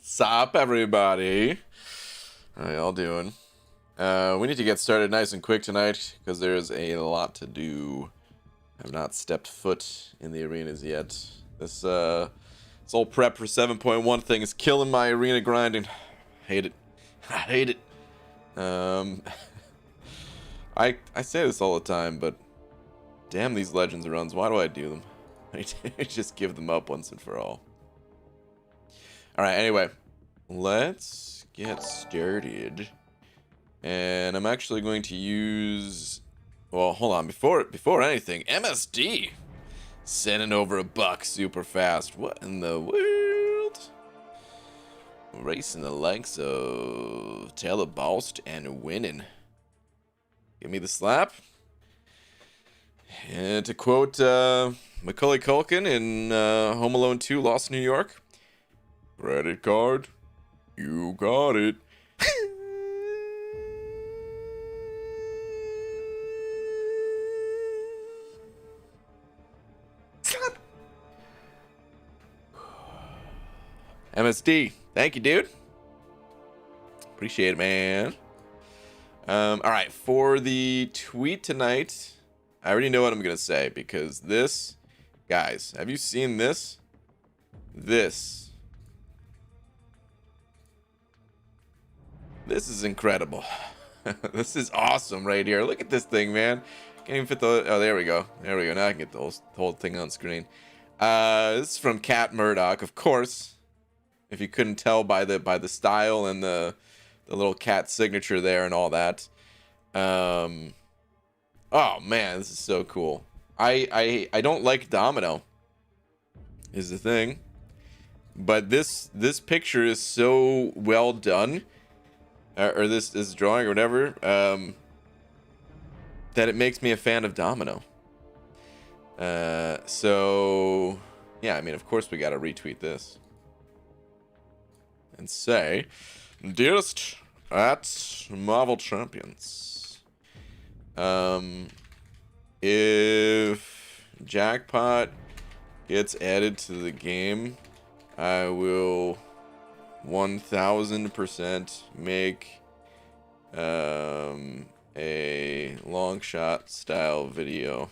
Sup, everybody? How y'all doing? We need to get started nice and quick tonight because there's a lot to do. I've not stepped foot in the arenas yet. This whole prep for 7.1 thing is killing my arena grinding. Hate it. I hate it. I say this all the time, but damn these Legends runs. Why do I do them? I just give them up once and for all. Alright, anyway. Let's get started. And I'm actually going to use... Well, hold on. Before anything, MSD sending over $1 super fast. What in the world? Racing the likes of Taylor Bost and winning. Give me the slap. And to quote Macaulay Culkin in Home Alone 2, Lost in New York, credit card, you got it. Slap. MSD, thank you, dude. Appreciate it, man. All right, for the tweet tonight, I already know what I'm gonna say because this, guys, have you seen this? This is incredible. This is awesome right here. Look at this thing, man. Can't even fit the. Oh, there we go. There we go. Now I can get the whole thing on screen. This is from Cat Murdoch, of course. If you couldn't tell by the style and the little cat signature there and all that. Oh man, this is so cool. I don't like Domino, is the thing, but this picture is so well done, or this drawing or whatever, that it makes me a fan of Domino. So yeah, I mean, of course we gotta retweet this and say, dearest at Marvel Champions, if Jackpot gets added to the game, I will 1000% make a long shot style video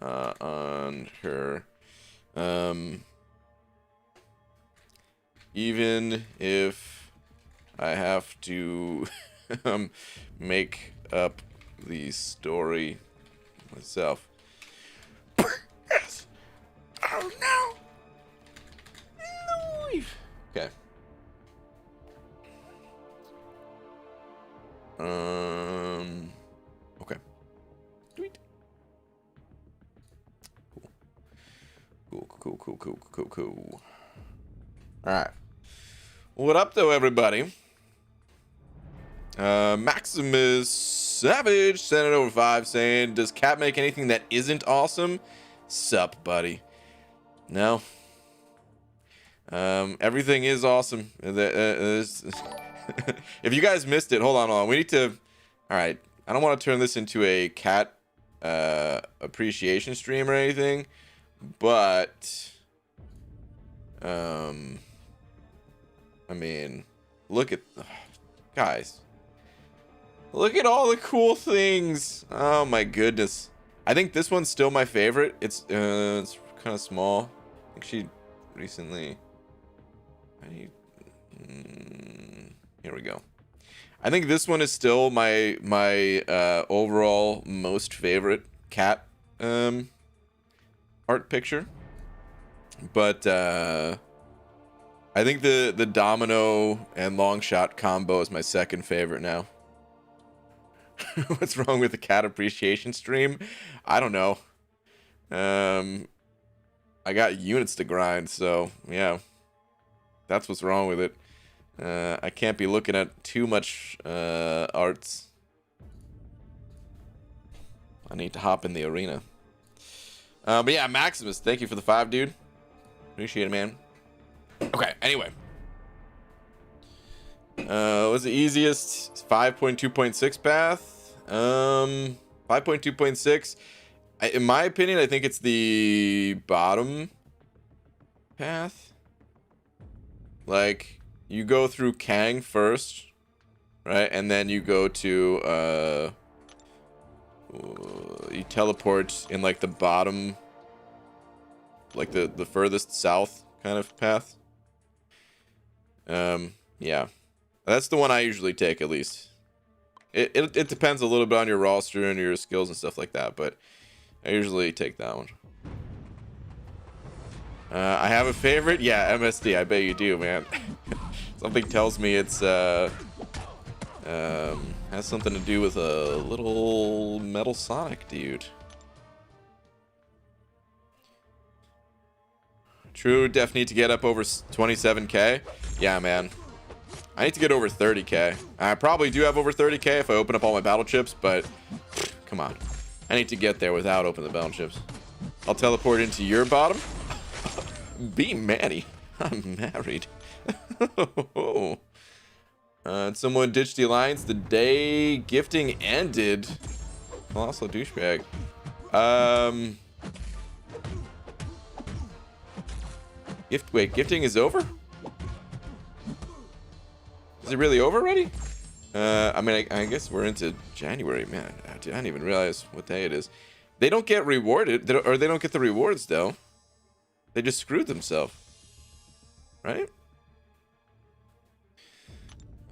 on her, even if I have to make up the story myself. Yes. Oh no. No. Okay. Okay. Tweet. Cool. All right. What up, though, everybody? Maximus Savage sent it over 5 saying, does Cat make anything that isn't awesome? Sup, buddy. No. Everything is awesome. If you guys missed it, hold on. We need to... Alright. I don't want to turn this into a cat appreciation stream or anything, but... I mean, look at... Guys. Look at all the cool things. Oh my goodness. I think this one's still my favorite. It's kind of small. I think she recently... Here we go. I think this one is still my overall most favorite cat art picture. But I think the Domino and long shot combo is my second favorite now. What's wrong with the cat appreciation stream? I don't know. I got units to grind, so yeah. That's what's wrong with it. I can't be looking at too much arts. I need to hop in the arena. But yeah, Maximus, thank you for the 5, dude. Appreciate it, man. Okay, anyway. What's the easiest? 5.2.6 path? 5.2.6. In my opinion, I think it's the bottom path. like, you go through Kang first, right? And then you go to, you teleport in, like, the bottom, like, the furthest south kind of path. Yeah. That's the one I usually take, at least. It depends a little bit on your roster and your skills and stuff like that, but I usually take that one. I have a favorite? Yeah, MSD. I bet you do, man. Something tells me it's, has something to do with a little Metal Sonic dude. True, def need to get up over 27k. Yeah, man. I need to get over 30k. I probably do have over 30k if I open up all my battle chips, but come on. I need to get there without opening the battle chips. I'll teleport into your bottom. Be Manny. I'm married. Someone ditched the alliance the day gifting ended. Colossal douchebag. Wait, gifting is over? Is it really over already? I mean, I guess we're into January, man. Dude, I didn't even realize what day it is. They don't get rewarded, or they don't get the rewards though. They just screwed themselves, right?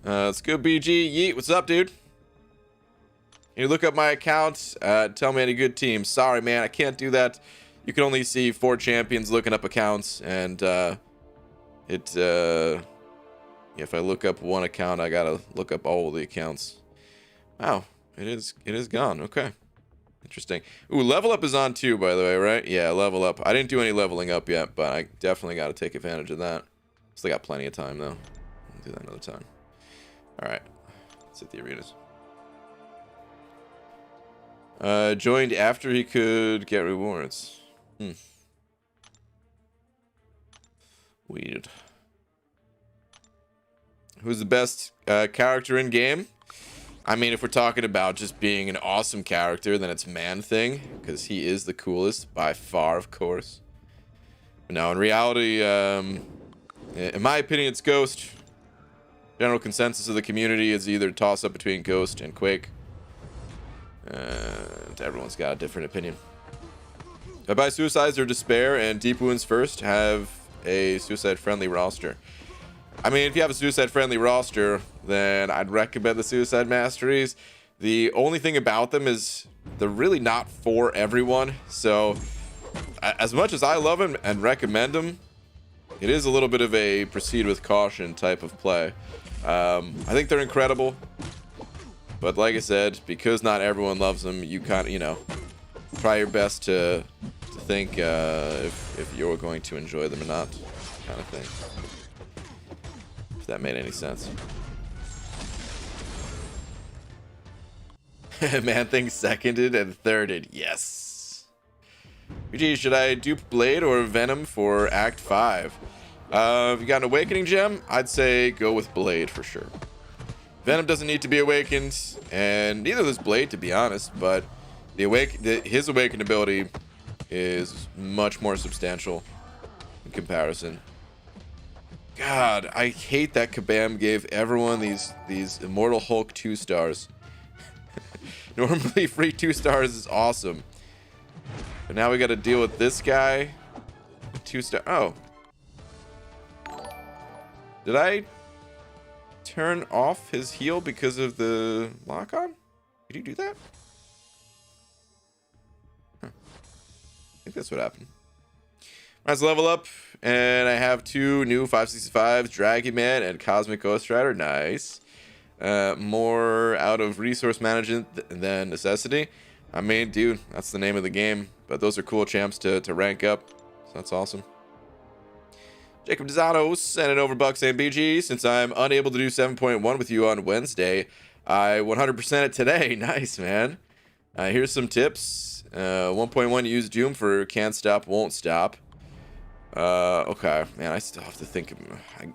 Let's go, BG. Yeet, what's up, dude? Can you look up my account? Tell me any good teams. Sorry, man, I can't do that. You can only see 4 champions looking up accounts, and if I look up one account, I gotta look up all the accounts. Wow, it is gone. Okay, interesting. Ooh, level up is on too, by the way, right? Yeah, level up. I didn't do any leveling up yet, but I definitely got to take advantage of that. Still got plenty of time though. I'll do that another time. All right, let's hit the arenas. Joined after he could get rewards. Weird. Who's the best character in game? I mean, if we're talking about just being an awesome character, then it's Man Thing, because he is the coolest by far, of course. But no, in reality, in my opinion, it's Ghost. General consensus of the community is either toss up between Ghost and Quake. Everyone's got a different opinion. I buy Suicides or Despair and Deep Wounds first, have a suicide-friendly roster. I mean, if you have a suicide-friendly roster, then I'd recommend the Suicide Masteries. The only thing about them is they're really not for everyone. So, as much as I love them and recommend them, it is a little bit of a proceed with caution type of play. I think they're incredible. But like I said, because not everyone loves them, you kind of, you know, try your best to think if you're going to enjoy them or not, kind of thing. If that made any sense. Man Thing seconded and thirded. Yes. BG, should I dupe Blade or Venom for Act 5? If you got an Awakening Gem, I'd say go with Blade for sure. Venom doesn't need to be awakened, and neither does Blade, to be honest, but his awakened ability is much more substantial in comparison. God, I hate that Kabam gave everyone these Immortal Hulk 2 stars. Normally free 2 stars is awesome. But now we got to deal with this guy. 2 star. Oh. Did I turn off his heal because of the lock-on? Did you do that? Huh. I think that's what happened. Let's level up, and I have 2 new 565s, Dragon Man and Cosmic Ghost Rider. Nice. More out of resource management than necessity. I mean, dude, that's the name of the game. But those are cool champs to rank up. So that's awesome. Jacob Dizano sent it over bucks and BG. Since I'm unable to do 7.1 with you on Wednesday, I 100% it today. Nice, man. Here's some tips. 1.1, use Doom for can't stop, won't stop. Okay, man, I still have to think.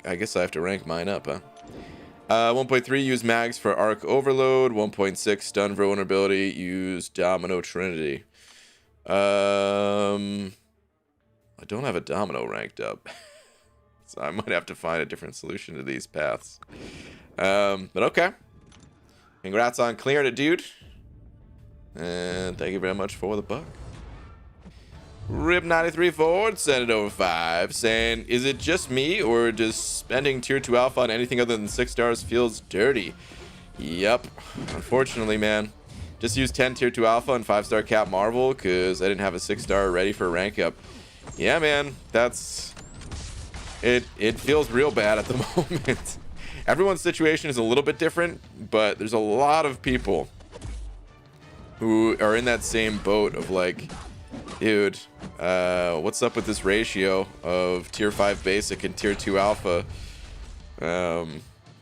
I guess I have to rank mine up, huh? 1.3, use Mags for Arc Overload. 1.6, stun vulnerability, use Domino Trinity. I don't have a Domino ranked up. So I might have to find a different solution to these paths. But okay. Congrats on clearing it, dude. And thank you very much for the buck. Rip93 forward, send it over 5, saying, is it just me, or does spending tier 2 alpha on anything other than 6 stars feels dirty? Yep. Unfortunately, man. Just used 10 tier 2 alpha and 5-star cap Marvel because I didn't have a 6-star ready for rank up. Yeah, man. That's... It feels real bad at the moment. Everyone's situation is a little bit different, but there's a lot of people who are in that same boat of like, dude, what's up with this ratio of tier 5 basic and tier 2 alpha?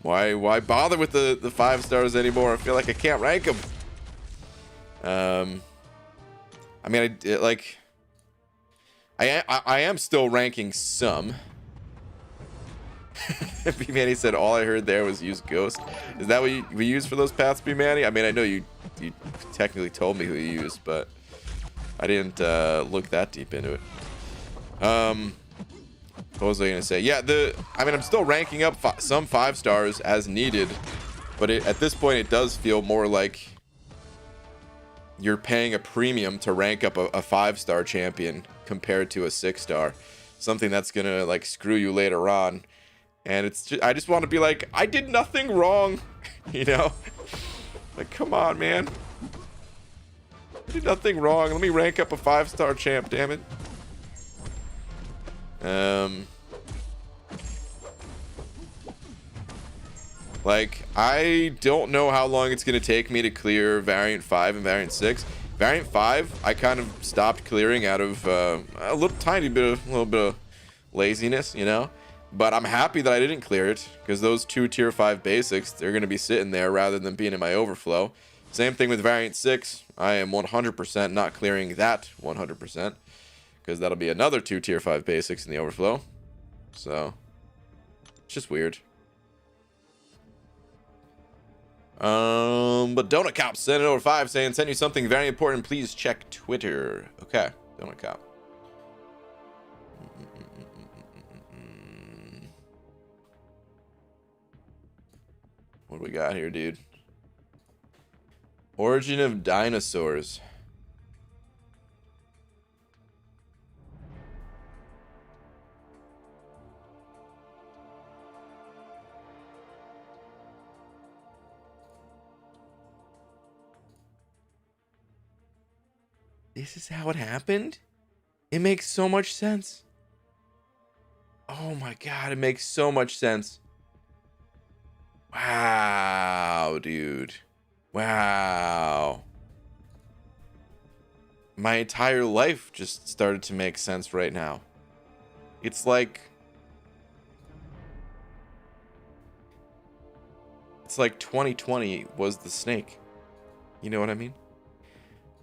Why bother with the 5 stars anymore? I feel like I can't rank them. I mean, I am still ranking some. B-Manny said all I heard there was use Ghost. Is that what we use for those paths, B-Manny? I mean, I know you technically told me who you used, but I didn't look that deep into it. What was I gonna say? Yeah, I mean, I'm still ranking up some 5 stars as needed, but at this point it does feel more like you're paying a premium to rank up a 5-star champion compared to a 6-star, something that's gonna like screw you later on. And it's just, I just want to be like, I did nothing wrong, you know? Like, come on, man. I did nothing wrong. Let me rank up a 5-star champ, damn it. Like, I don't know how long it's going to take me to clear Variant 5 and Variant 6. Variant 5, I kind of stopped clearing out of a little bit of laziness, you know? But I'm happy that I didn't clear it, because those 2 tier 5 basics, they're going to be sitting there rather than being in my overflow. Same thing with Variant 6. I am 100% not clearing that 100%, because that'll be another 2 tier 5 basics in the overflow. So, it's just weird. But Donut Cop sent it over 5 saying, send you something very important, please check Twitter. Okay, Donut Cop. What do we got here, dude? Origin of dinosaurs. This is how it happened? It makes so much sense. Oh my god, it makes so much sense. Wow, dude. Wow. My entire life just started to make sense right now. It's like 2020 was the snake. You know what I mean?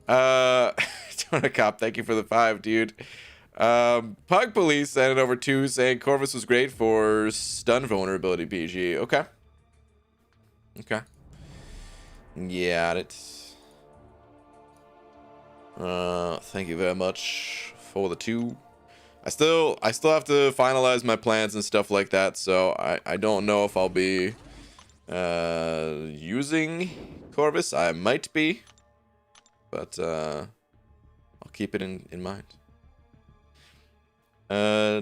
Tona Cop, thank you for the 5, dude. Pug Police sent it over 2 saying Corvus was great for stun vulnerability PG. Okay. Okay. Got it. Thank you very much for the 2. I still have to finalize my plans and stuff like that, so I don't know if I'll be using Corvus. I might be, but I'll keep it in mind.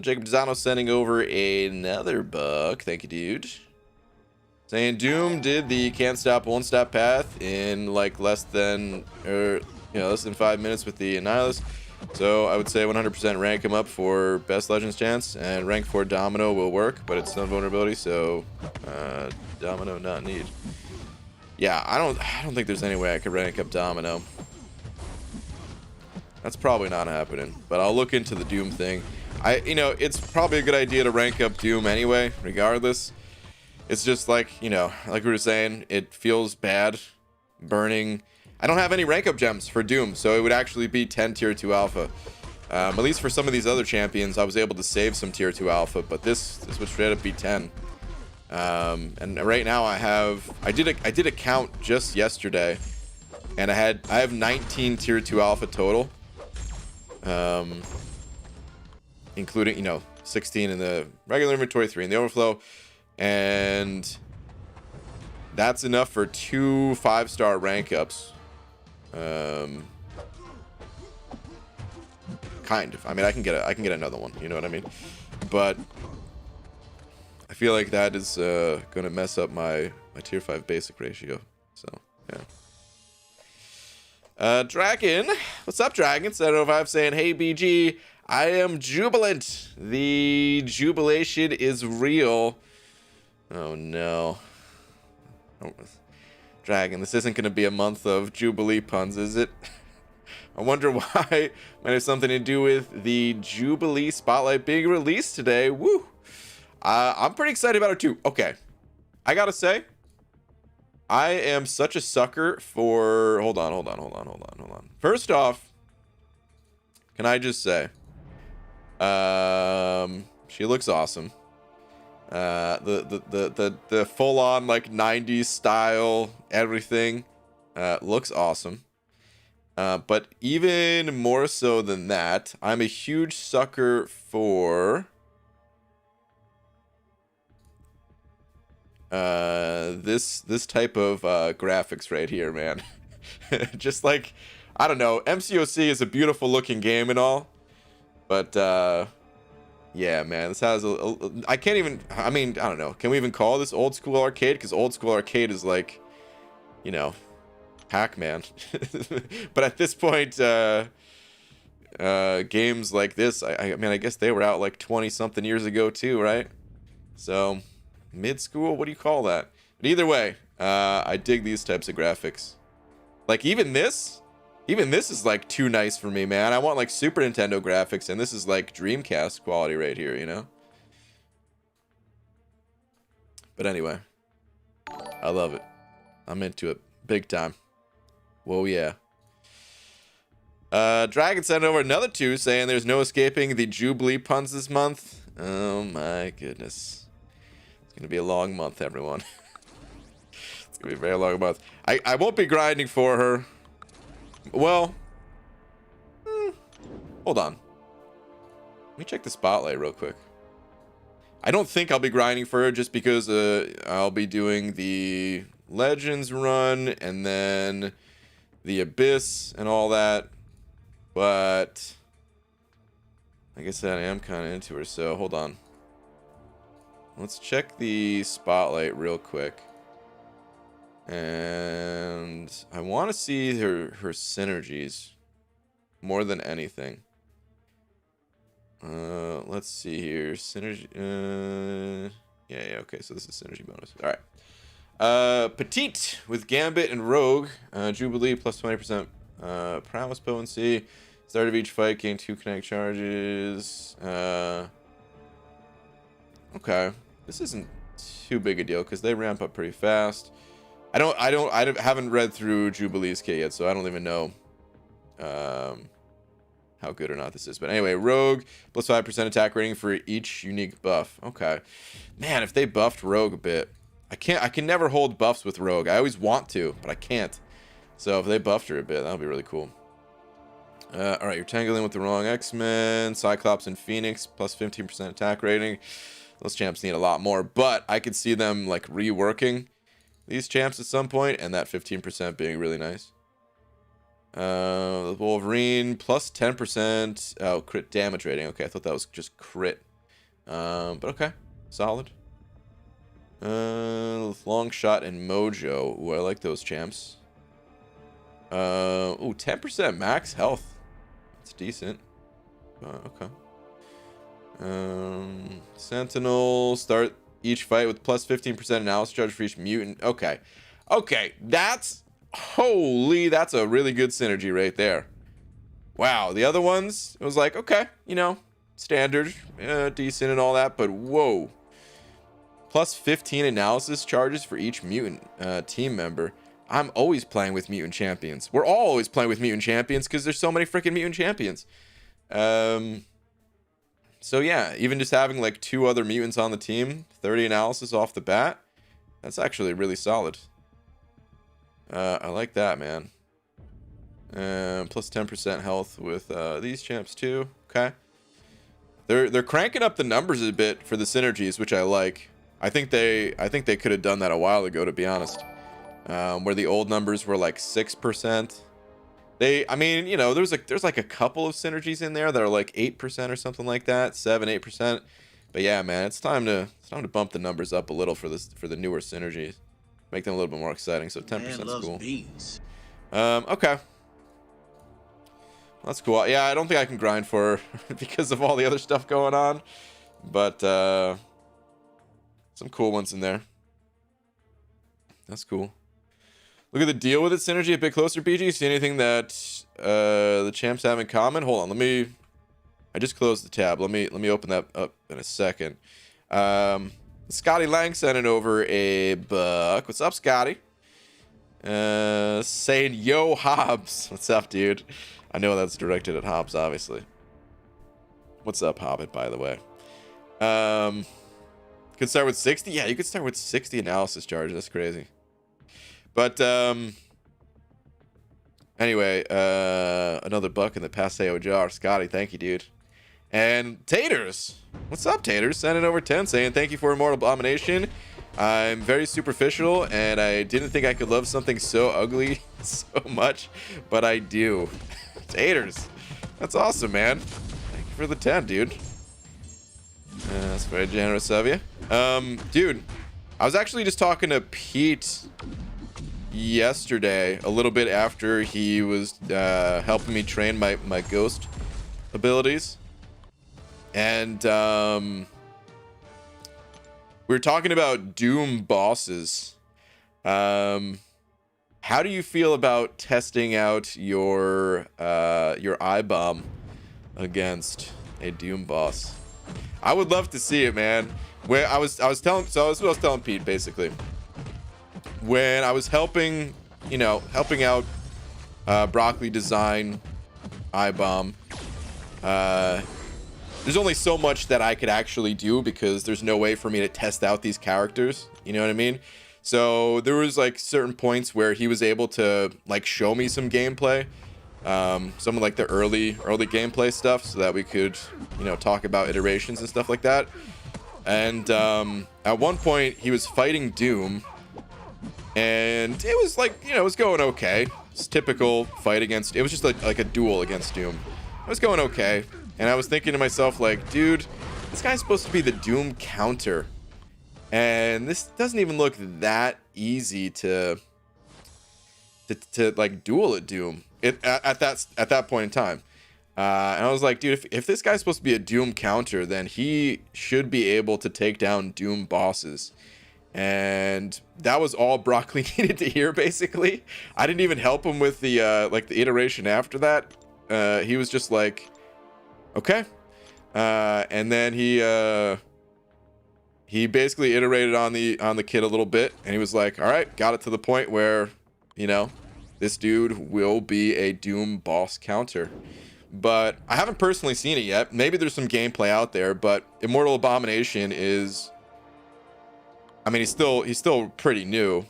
Jacob Dizano sending over another buck. Thank you, dude. Saying Doom did the can't stop, won't stop path in like less than 5 minutes with the Annihilus. So I would say 100% rank him up for best Legends chance, and rank 4 Domino will work, but it's stun vulnerability, so Domino not need. Yeah, I don't think there's any way I could rank up Domino. That's probably not happening, but I'll look into the Doom thing. It's probably a good idea to rank up Doom anyway, regardless. It's just like, like we were saying, it feels bad burning. I don't have any rank up gems for Doom, so it would actually be 10 tier 2 alpha. At least for some of these other champions, I was able to save some tier 2 alpha, but this would straight up be 10. And right now I did a count just yesterday, and I have 19 tier 2 alpha total. Including, 16 in the regular inventory, 3 in the overflow, and that's enough for 2 5-star rank ups. Kind of. I mean, I can get another one. You know what I mean? But I feel like that is gonna mess up my tier 5 basic ratio. So yeah. Dragon, what's up, Dragon? 705 saying, hey BG, I am jubilant. The jubilation is real. Oh no. Oh, Dragon, this isn't gonna be a month of Jubilee puns, is it? I wonder why. Might have something to do with the Jubilee Spotlight being released today. Woo! I'm pretty excited about it too. Okay, I gotta say, I am such a sucker for. Hold on. First off, can I just say, she looks awesome. The full on like 90s style everything looks awesome. But even more so than that, I'm a huge sucker for this type of graphics right here, man. Just like, I don't know, MCOC is a beautiful looking game and all, but yeah, man, this has I can't even, I mean, I don't know, can we even call this old school arcade? Because old school arcade is like, you know, Pac-Man. But at this point, games like this, I mean, I guess they were out like 20 something years ago too, right? So mid-school, what do you call that? But either way, I dig these types of graphics. Like even this is like too nice for me, man. I want like Super Nintendo graphics, and this is like Dreamcast quality right here, you know? But anyway, I love it. I'm into it big time. Whoa, yeah. Dragon sent over another 2 saying there's no escaping the Jubilee puns this month. Oh my goodness. It's going to be a long month, everyone. It's going to be a very long month. I won't be grinding for her. Well, hold on. Let me check the spotlight real quick. I don't think I'll be grinding for her just because I'll be doing the Legends run and then the Abyss and all that, but like I said, I am kind of into her, so hold on. Let's check the spotlight real quick, and I want to see her synergies more than anything. Let's see here, synergy. Yeah, okay, so this is synergy bonus. All right. Petite with Gambit and Rogue. Jubilee plus 20% prowess potency. Start of each fight, gain 2 kinetic charges. Okay, this isn't too big a deal because they ramp up pretty fast. I haven't read through Jubilee's kit yet, so I don't even know how good or not this is. But anyway, Rogue plus 5% attack rating for each unique buff. Okay, man, if they buffed Rogue a bit. I can never hold buffs with Rogue. I always want to, but I can't. So if they buffed her a bit, that would be really cool. Alright, you're tangling with the wrong X-Men. Cyclops and Phoenix, plus 15% attack rating. Those champs need a lot more, but I could see them like reworking these champs at some point, and that 15% being really nice. The Wolverine, plus 10%. Oh, crit damage rating. Okay, I thought that was just crit. But okay, solid. Long Shot and Mojo. Ooh, I like those champs. Ooh, 10% max health. That's decent. Okay. Sentinel. Start each fight with plus 15% analysis charge for each mutant. Okay. Okay. That's holy. That's a really good synergy right there. Wow. The other ones, it was like, okay, you know, standard, decent and all that, but whoa. Plus 15 analysis charges for each mutant team member. I'm always playing with mutant champions. We're all always playing with mutant champions because there's so many freaking mutant champions. So yeah, even just having like 2 other mutants on the team, 30 analysis off the bat, that's actually really solid. I like that, man. Plus 10% health with these champs too. Okay. They're cranking up the numbers a bit for the synergies, which I like. I think they could have done that a while ago, to be honest. Where the old numbers were like 6%. I mean, you know, there's like a couple of synergies in there that are like 8% or something like that, 7-8%. But yeah, man, it's time to bump the numbers up a little for the newer synergies, make them a little bit more exciting. So 10% is cool. Beans. Okay. That's cool. Yeah, I don't think I can grind for her because of all the other stuff going on. But some cool ones in there. That's cool. Look at the deal with it synergy a bit closer, BG. See anything that the champs have in common? Hold on, I just closed the tab. Let me open that up in a second. Scotty Lang sending over a buck. What's up, Scotty? Saying yo Hobbs. What's up, dude? I know that's directed at Hobbs, obviously. What's up, Hobbit, by the way? Could start with 60? Yeah, you could start with 60 analysis charge. That's crazy. But anyway, another buck in the Paseo jar. Scotty, thank you, dude. And Taters. What's up, Taters? Sending over 10 saying thank you for Immortal Abomination. I'm very superficial, and I didn't think I could love something so ugly so much, but I do. Taters. That's awesome, man. Thank you for the 10, dude. That's very generous of you. Dude, I was actually just talking to Pete yesterday, a little bit after he was helping me train my ghost abilities. And we were talking about Doom bosses. How do you feel about testing out your I-bomb against a Doom boss? I would love to see it, man. Where I was telling Pete basically. When I was helping out Broccoli design I-bomb, there's only so much that I could actually do because there's no way for me to test out these characters. You know what I mean? So there was like certain points where he was able to like show me some gameplay, some of like the early gameplay stuff, so that we could, you know, talk about iterations and stuff like that. And at one point he was fighting Doom, and it was like, you know, it was going okay. It's typical fight against. It was just like a duel against Doom. It was going okay. And I was thinking to myself, like, dude, this guy's supposed to be the Doom counter. And this doesn't even look that easy to like duel at Doom at that point in time. And I was like, dude, if this guy's supposed to be a Doom counter, then he should be able to take down Doom bosses. And that was all Broccoli needed to hear, basically. I didn't even help him with the like the iteration after that. He was just like, okay. And then he basically iterated on the kid a little bit, and he was like, all right, got it to the point where, you know, this dude will be a Doom boss counter. But I haven't personally seen it yet. Maybe there's some gameplay out there, but Immortal Abomination is, I mean, he's still pretty new.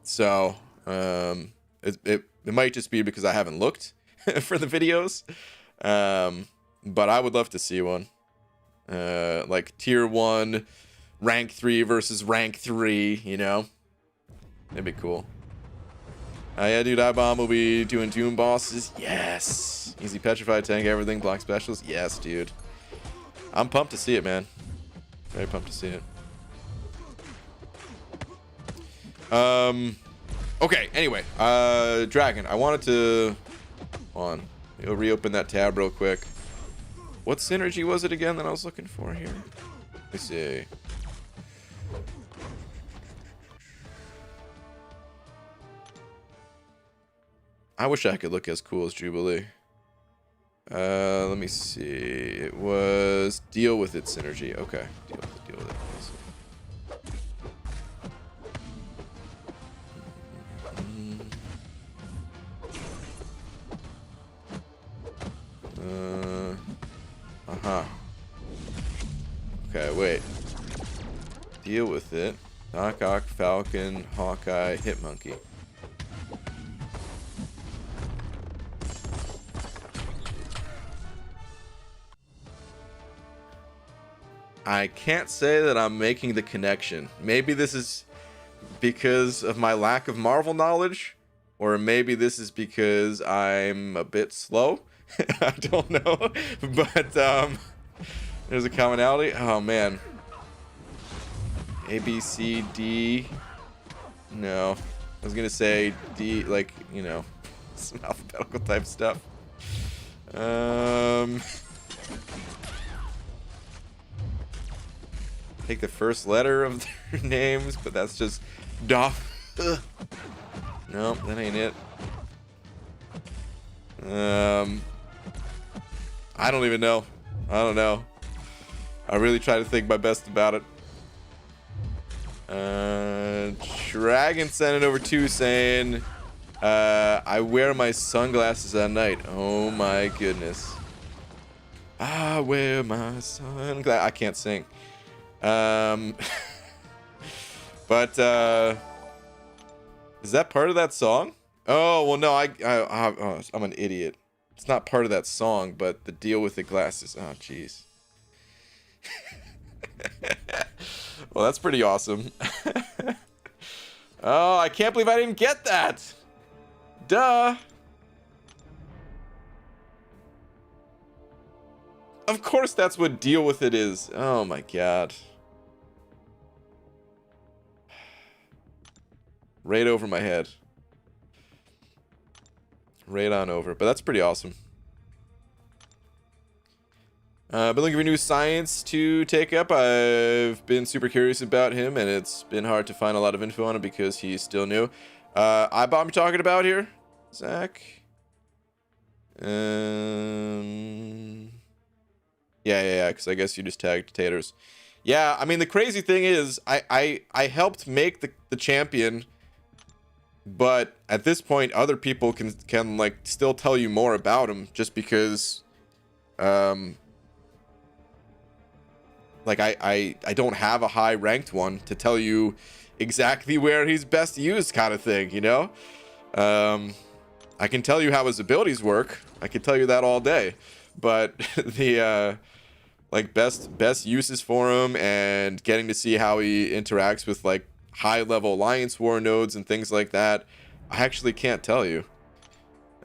So it might just be because I haven't looked for the videos. But I would love to see one. Like tier 1, rank 3 versus rank 3, you know? That'd be cool. Yeah, dude, I-bomb will be doing Doom bosses. Yes. Easy petrified, tank everything, block specials. Yes, dude. I'm pumped to see it, man. Very pumped to see it. Okay, anyway. Dragon, I wanted to... Hold on. We'll reopen that tab real quick. What synergy was it again that I was looking for here? Let's see. I wish I could look as cool as Jubilee. Let me see. It was deal with it synergy. Okay. Deal with it. Okay, wait. Deal with it. Knock, Falcon, Hawkeye, Hitmonkey. I can't say that I'm making the connection. Maybe this is because of my lack of Marvel knowledge, or maybe this is because I'm a bit slow. I don't know, but there's a commonality. Oh man, A, B, C, D. No, I was gonna say D, like, you know, some alphabetical type stuff. Take the first letter of their names, but that's just Doff. Nope, that ain't it. I don't even know. I don't know. I really try to think my best about it. Dragon sent it over too, saying, I wear my sunglasses at night. Oh my goodness. I wear my sunglasses. I can't sing. But is that part of that song? Oh well, no. I'm an idiot. It's not part of that song, but the deal with the glasses. Oh jeez. Well, that's pretty awesome. Oh, I can't believe I didn't get that. Duh. Of course that's what deal with it is. Oh my god. Right over my head. Right on over. But that's pretty awesome. Been looking for new science to take up. I've been super curious about him, and it's been hard to find a lot of info on him because he's still new. iBomb you talking about here, Zach? Yeah, because I guess you just tagged taters. Yeah, I mean, the crazy thing is, I helped make the champion, but at this point, other people can like still tell you more about him just because, like I don't have a high ranked one to tell you exactly where he's best used, kind of thing, you know. I can tell you how his abilities work. I can tell you that all day, but the like best uses for him and getting to see how he interacts with like high level Alliance War nodes and things like that, I actually can't tell you.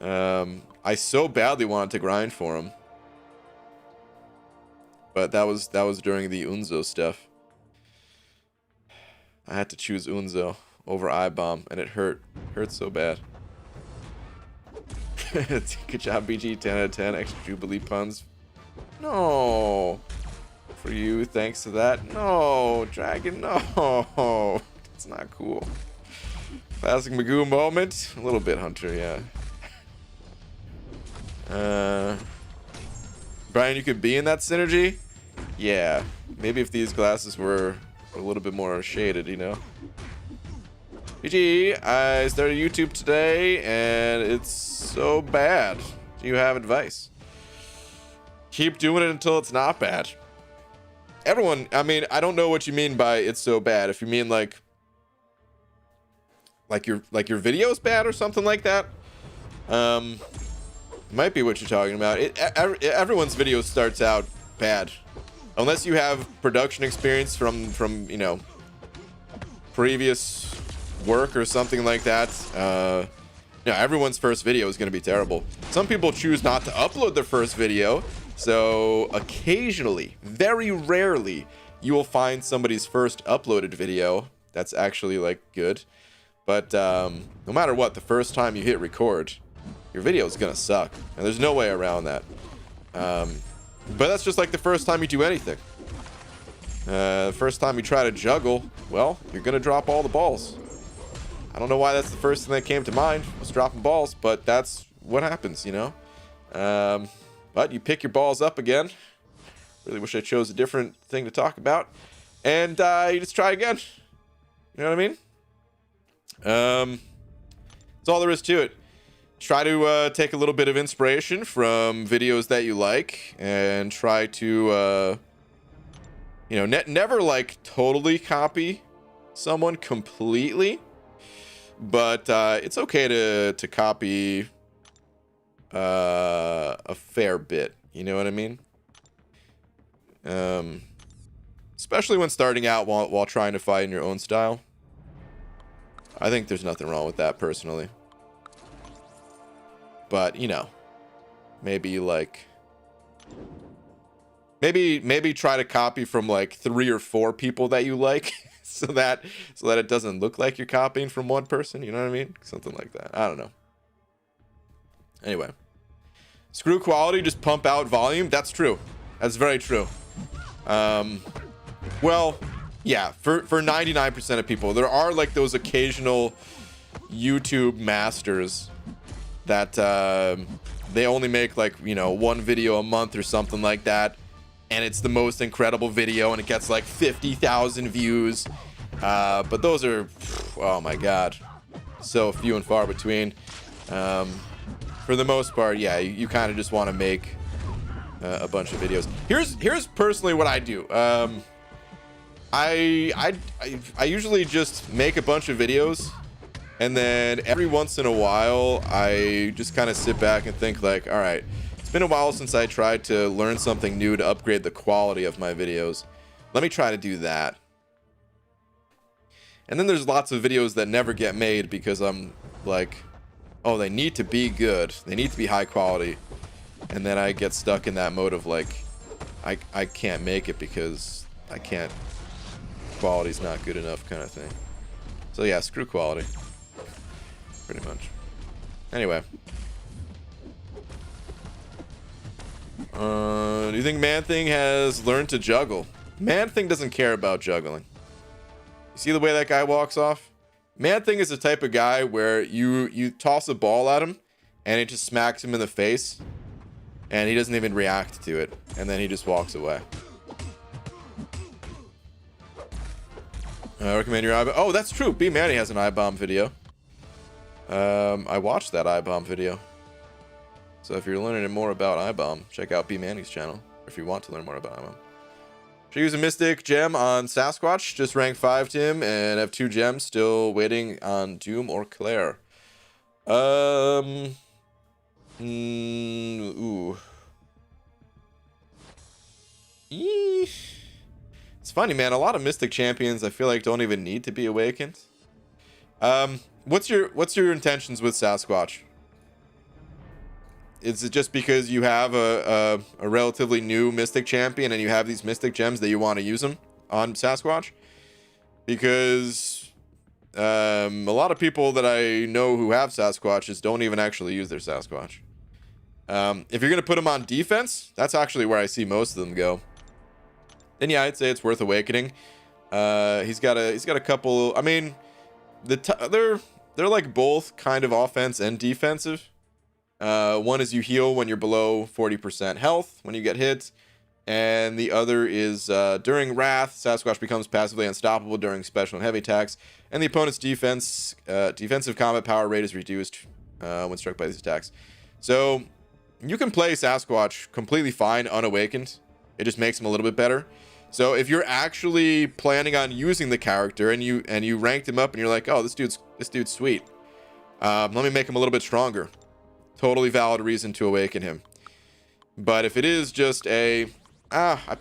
I so badly wanted to grind for him, but that was during the Unzo stuff. I had to choose Unzo over iBomb, and it hurt so bad. Good job, BG. 10 out of 10. Extra Jubilee puns. No. For you, thanks to that. No, Dragon, no. It's not cool. Classic Magoo moment. A little bit, Hunter, yeah. Brian, you could be in that synergy? Yeah. Maybe if these glasses were a little bit more shaded, you know? BG, I started YouTube today, and it's so bad. Do you have advice? Keep doing it until it's not bad. Everyone, I mean, I don't know what you mean by it's so bad. If you mean like your video's bad or something like that, might be what you're talking about. Everyone's video starts out bad, unless you have production experience from you know, previous work or something like that. Yeah, everyone's first video is going to be terrible. Some people choose not to upload their first video, so occasionally, very rarely, you will find somebody's first uploaded video that's actually like good. But no matter what, the first time you hit record, your video is gonna suck, and there's no way around that. But that's just like the first time you do anything. First time you try to juggle, well, you're gonna drop all the balls. I don't know why that's the first thing that came to mind, was dropping balls, but that's what happens, you know. But you pick your balls up again. Really wish I chose a different thing to talk about, and you just try again. You know what I mean? That's all there is to it. Try to take a little bit of inspiration from videos that you like, and try to you know, never like totally copy someone completely, but it's okay to copy a fair bit, you know what I mean? especially when starting out while trying to fight in your own style. I think there's nothing wrong with that personally. But, you know, maybe like maybe try to copy from like 3 or 4 people that you like so that it doesn't look like you're copying from one person, you know what I mean? Something like that. I don't know. Anyway, screw quality, just pump out volume. That's true. That's very true. Well, yeah, for 99% of people, there are like those occasional YouTube masters that they only make like, you know, 1 video a month or something like that, and it's the most incredible video and it gets like 50,000 views. But those are, oh my god, so few and far between. For the most part, yeah, you kind of just want to make a bunch of videos. Here's personally what I do. I usually just make a bunch of videos, and then every once in a while I just kind of sit back and think like, all right, it's been a while since I tried to learn something new to upgrade the quality of my videos. Let me try to do that. And then there's lots of videos that never get made because I'm like, oh, they need to be good, they need to be high quality, and then I get stuck in that mode of like, I can't make it because I can't, quality's not good enough kind of thing. So yeah, screw quality, pretty much. Anyway, do you think Man-Thing has learned to juggle? Man-Thing doesn't care about juggling. You see the way that guy walks off? Man-Thing is the type of guy where you toss a ball at him and it just smacks him in the face and he doesn't even react to it, and then he just walks away. I recommend your iBomb. Oh, that's true. B Manny has an iBomb video. I watched that iBomb video. So if you're learning more about iBomb, check out B Manny's channel if you want to learn more about iBomb. Should use a Mystic Gem on Sasquatch. Just rank 5 to him and have 2 gems still waiting on Doom or Claire. Ooh. Eesh. It's funny, man. A lot of Mystic champions I feel like don't even need to be awakened. What's your intentions with Sasquatch? Is it just because you have a relatively new Mystic champion and you have these Mystic gems that you want to use them on Sasquatch? Because a lot of people that I know who have Sasquatches don't even actually use their Sasquatch. If you're gonna put them on defense, that's actually where I see most of them go. Then yeah, I'd say it's worth awakening. He's got a couple. I mean, they're like both kind of offense and defensive. One is you heal when you're below 40% health when you get hit, and the other is during Wrath, Sasquatch becomes passively unstoppable during special and heavy attacks, and the opponent's defensive combat power rate is reduced when struck by these attacks. So you can play Sasquatch completely fine unawakened. It just makes him a little bit better. So if you're actually planning on using the character and you ranked him up and you're like, oh, this dude's sweet, let me make him a little bit stronger. Totally valid reason to awaken him. But if it is just I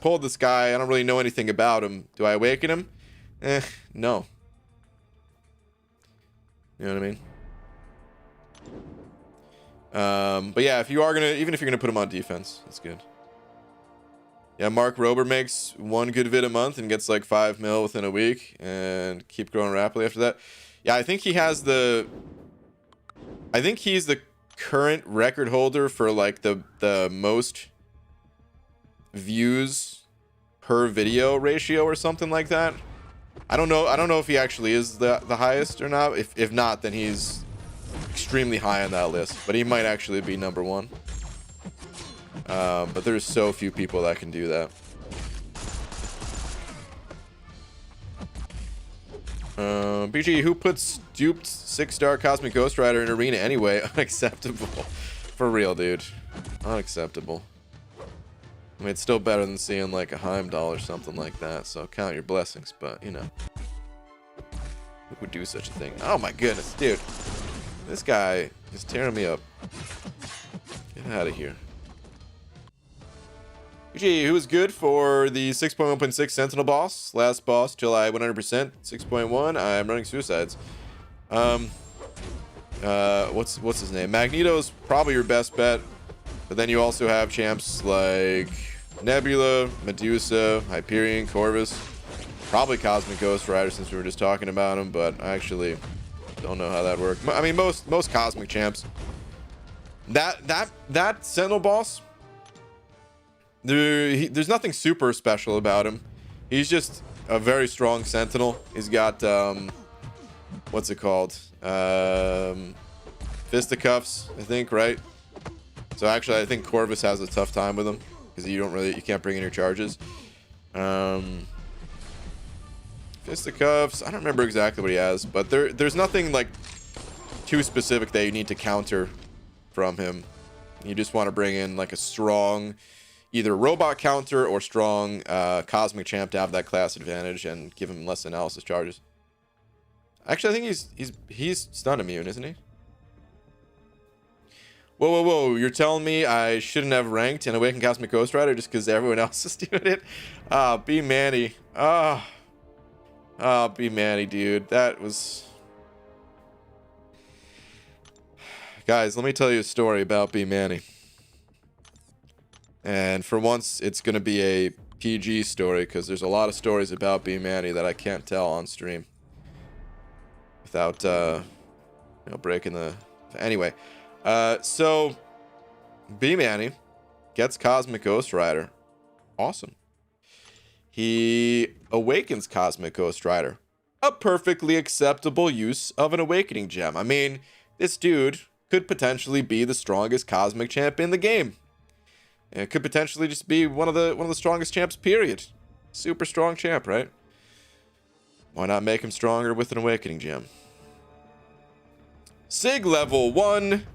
pulled this guy, I don't really know anything about him, do I awaken him? No. You know what I mean? But yeah, even if you're gonna put him on defense, that's good. Yeah, Mark Rober makes 1 good vid a month and gets like 5 mil within a week and keep growing rapidly after that. Yeah, I think he's the current record holder for like the most views per video ratio or something like that. I don't know if he actually is the highest or not. If not, then he's extremely high on that list, but he might actually be number 1. But there's so few people that can do that. BG, who puts duped 6-star Cosmic Ghost Rider in Arena anyway? Unacceptable. For real, dude. Unacceptable. I mean, it's still better than seeing like a Heimdall or something like that, so count your blessings, but you know. Who would do such a thing? Oh my goodness, dude. This guy is tearing me up. Get out of here. Gee, who was good for the 6.1.6 Sentinel boss? Last boss, July 100%. 6.1, I'm running suicides. What's his name? Magneto's probably your best bet. But then you also have champs like Nebula, Medusa, Hyperion, Corvus. Probably Cosmic Ghost Rider since we were just talking about him, but I actually don't know how that worked. I mean, most Cosmic champs. That Sentinel boss, there's nothing super special about him. He's just a very strong Sentinel. He's got what's it called? Fisticuffs, I think, right? So actually, I think Corvus has a tough time with him because you can't bring in your charges. Fisticuffs, I don't remember exactly what he has, but there's nothing like too specific that you need to counter from him. You just want to bring in like a strong either robot counter or strong cosmic champ to have that class advantage and give him less analysis charges. Actually, I think he's stun immune, isn't he? Whoa. You're telling me I shouldn't have ranked in Awakened Cosmic Ghost Rider just because everyone else is doing it? B Manny. B Manny, dude. That was... Guys, let me tell you a story about B Manny. And for once, it's going to be a PG story because there's a lot of stories about B Manny that I can't tell on stream without, breaking the... Anyway. So B Manny gets Cosmic Ghost Rider. Awesome. He awakens Cosmic Ghost Rider. A perfectly acceptable use of an awakening gem. I mean, this dude could potentially be the strongest cosmic champ in the game. It could potentially just be one of the strongest champs, period. Super strong champ, right? Why not make him stronger with an awakening gem? Sig level 1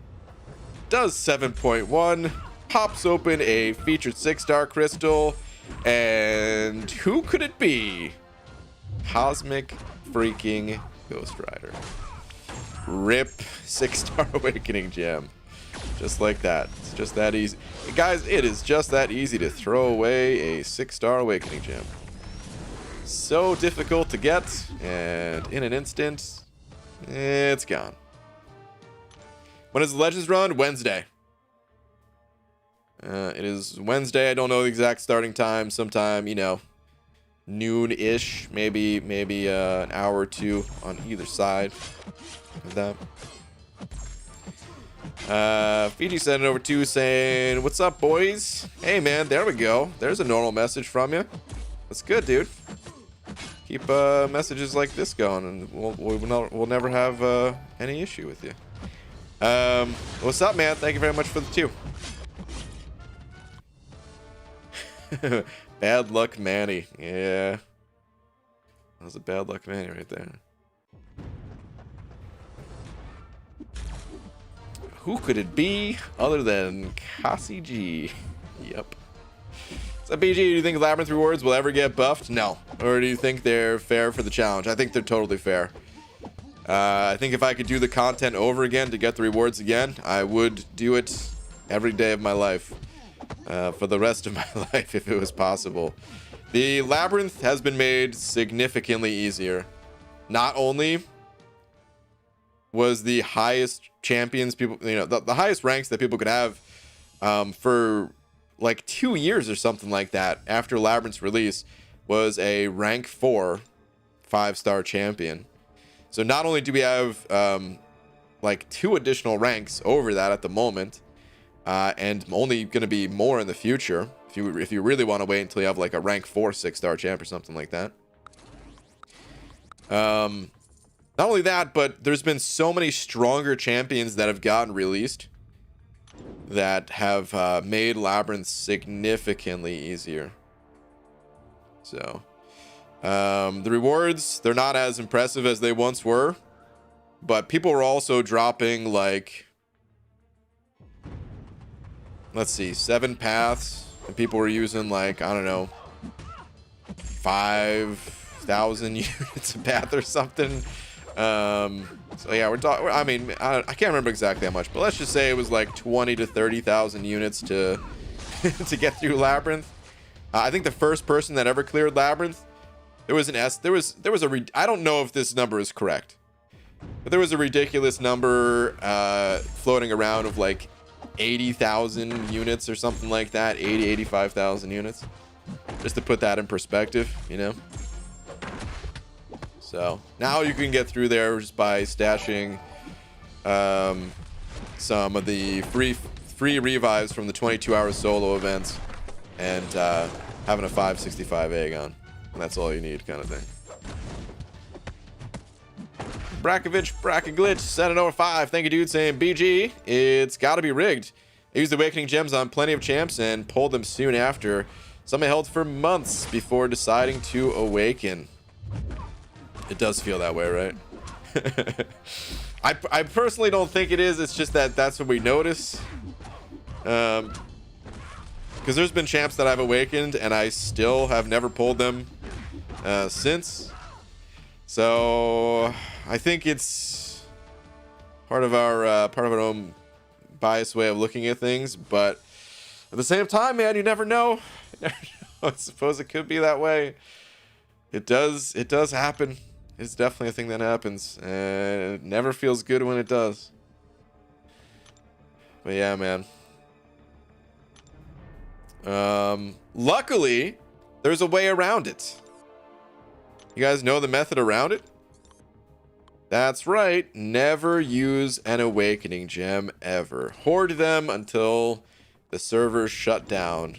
does 7.1, pops open a featured 6-star crystal, and who could it be? Cosmic freaking Ghost Rider. Rip 6-star awakening gem. Just like that. It's just that easy. Guys, it is just that easy to throw away a 6-star awakening gem. So difficult to get, and in an instant, it's gone. When is the Legends run? Wednesday. It is Wednesday. I don't know the exact starting time. Sometime, noon-ish. Maybe an hour or two on either side of that. Fiji sent it over to saying, "What's up, boys?" Hey, man. There we go. There's a normal message from you. That's good, dude. Keep messages like this going, and we'll never have any issue with you. What's up, man? Thank you very much for the 2. Bad luck Manny. Yeah. That was a bad luck Manny right there. Who could it be other than Cassie G? Yep. So BG, do you think Labyrinth rewards will ever get buffed? No. Or do you think they're fair for the challenge? I think they're totally fair. I think if I could do the content over again to get the rewards again, I would do it every day of my life. For the rest of my life, if it was possible. The Labyrinth has been made significantly easier. Not only was the highest champions people, the highest ranks that people could have for like 2 years or something like that after Labyrinth's release was a rank 4 5-star champion. So not only do we have like 2 additional ranks over that at the moment, and only going to be more in the future if you really want to wait until you have like a rank 4 6-star champ or something like that. Not only that, but there's been so many stronger champions that have gotten released that have made Labyrinth significantly easier. So the rewards, they're not as impressive as they once were, but people were also dropping like, let's see, 7 paths, and people were using like, I don't know, 5,000 units a path or something. So yeah, we're talking, I mean, I can't remember exactly how much, but let's just say it was like 20 to 30,000 units to to get through Labyrinth. I think the first person that ever cleared Labyrinth, there was an I don't know if this number is correct, but there was a ridiculous number floating around of like 80,000 units or something like that, 85,000 units, just to put that in perspective, you know. So now you can get through there just by stashing some of the free revives from the 22-hour solo events and having a 565 Aegon. And that's all you need, kind of thing. Brackoglitch, sending over 5. Thank you, dude, saying BG, it's got to be rigged. I used Awakening Gems on plenty of champs and pulled them soon after. Some I held for months before deciding to awaken. It does feel that way, right? I personally don't think it is. It's just that that's what we notice. Because there's been champs that I've awakened and I still have never pulled them since. So I think it's part of our own biased way of looking at things. But at the same time, man, you never know. You never know. I suppose it could be that way. It does happen. It's definitely a thing that happens, and it never feels good when it does. But yeah, man. Luckily, there's a way around it. You guys know the method around it? That's right. Never use an Awakening Gem ever. Hoard them until the servers shut down.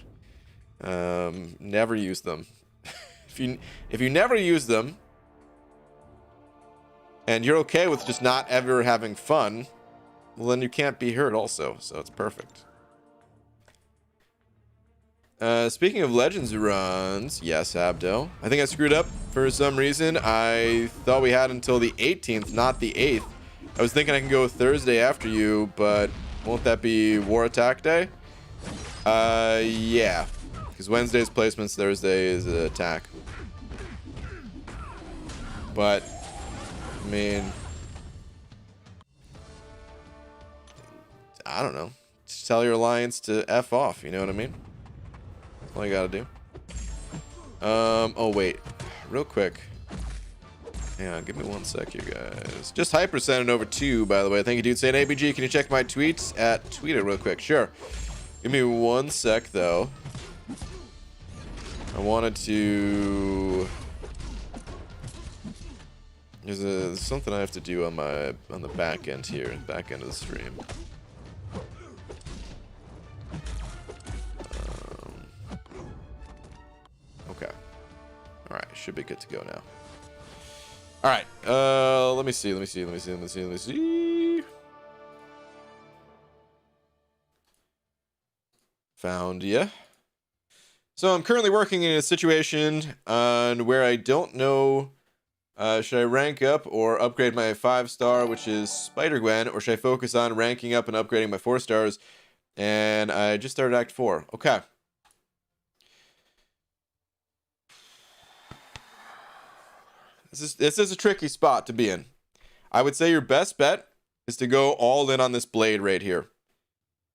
Never use them. If you never use them, and you're okay with just not ever having fun, well, then you can't be hurt also, so it's perfect. Speaking of Legends runs, yes, Abdo. I think I screwed up for some reason. I thought we had until the 18th, not the 8th. I was thinking I can go Thursday after you, but won't that be War Attack Day? Yeah. Because Wednesday's placements, Thursday is attack. But I mean, I don't know. Just tell your alliance to F off, you know what I mean? That's all you gotta do. Oh wait, real quick. Yeah, give me 1 sec, you guys. Just hyper sending over 2, by the way. Thank you, dude. Saying ABG, can you check my tweets at tweet it real quick? Sure. Give me 1 sec though. I wanted to. There's something I have to do on the back end here, back end of the stream. Okay. All right, should be good to go now. All right. Let me see. Found ya. So I'm currently working in a situation where I don't know. Should I rank up or upgrade my 5-star, which is Spider-Gwen, or should I focus on ranking up and upgrading my 4 stars? And I just started Act 4. Okay. This is a tricky spot to be in. I would say your best bet is to go all in on this blade right here.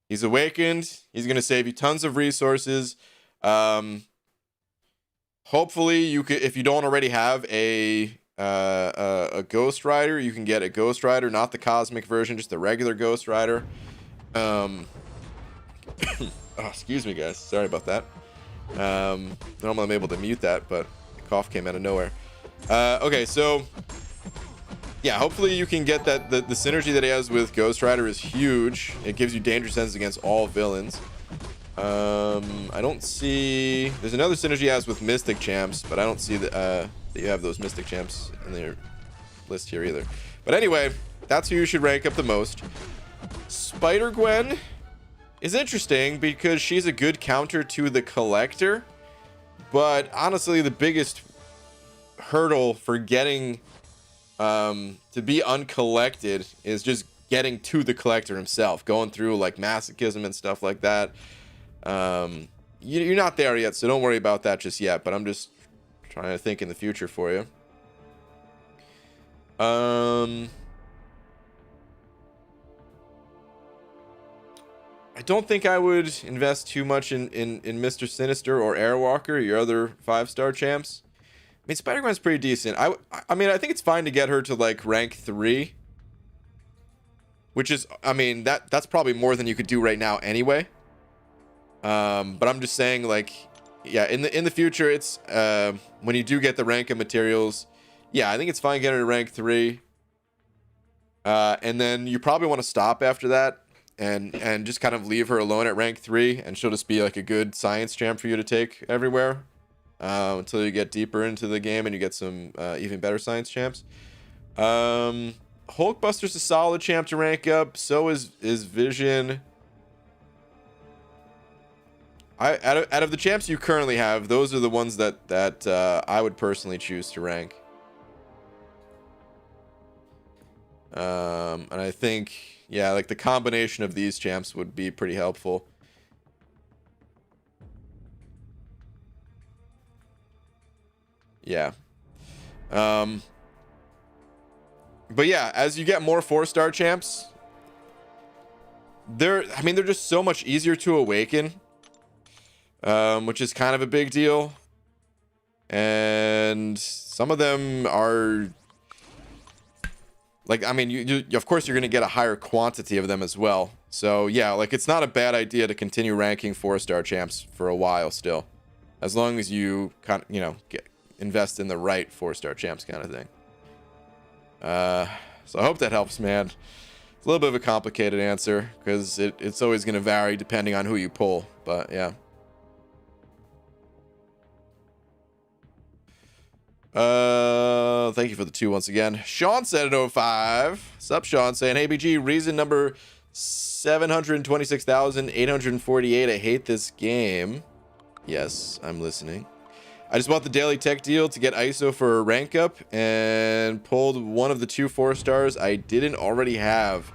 He's awakened. He's going to save you tons of resources. Hopefully, you could, if you don't already have a Ghost Rider, you can get a Ghost Rider, not the cosmic version, just the regular Ghost Rider. Oh, excuse me, guys. Sorry about that. Normally I'm able to mute that, but the cough came out of nowhere. Okay, so yeah, hopefully you can get that. The synergy that he has with Ghost Rider is huge. It gives you danger sense against all villains. I don't see. There's another synergy he has with Mystic champs, but I don't see that you have those Mystic champs in their list here either. But anyway, that's who you should rank up the most. Spider-Gwen is interesting because she's a good counter to the Collector, but honestly, the biggest hurdle for getting to be uncollected is just getting to the Collector himself, going through like masochism and stuff like that. You're not there yet, so don't worry about that just yet, but I'm just trying to think in the future for you. I I don't think I would invest too much in Mr. Sinister or Airwalker, your other 5-star champs. I mean, Spider-Gwen's pretty decent. I mean, I think it's fine to get her to like rank 3. Which is, I mean, that's probably more than you could do right now anyway. But I'm just saying, like, yeah, in the future, it's when you do get the rank of materials, yeah, I think it's fine getting her to rank 3. And then you probably want to stop after that and just kind of leave her alone at rank 3, and she'll just be like a good science champ for you to take everywhere until you get deeper into the game and you get some even better science champs. Hulkbuster's a solid champ to rank up. So is Vision. Out of the champs you currently have, those are the ones that I would personally choose to rank. And I think, yeah, like the combination of these champs would be pretty helpful. Yeah. But yeah, as you get more 4-star champs, they're just so much easier to awaken, which is kind of a big deal. And some of them are like, I mean, you of course you're going to get a higher quantity of them as well. So yeah, like it's not a bad idea to continue ranking 4-star champs for a while still, as long as you kind of, you know, invest in the right 4-star champs kind of thing. So I hope that helps, man. It's a little bit of a complicated answer because it's always going to vary depending on who you pull, but yeah. Thank you for the 2 once again. Sean said at 05. Sup, Sean, saying, hey, BG, reason number 726,848. I hate this game. Yes, I'm listening. I just bought the daily tech deal to get ISO for a rank up and pulled one of the 2 4-stars I didn't already have.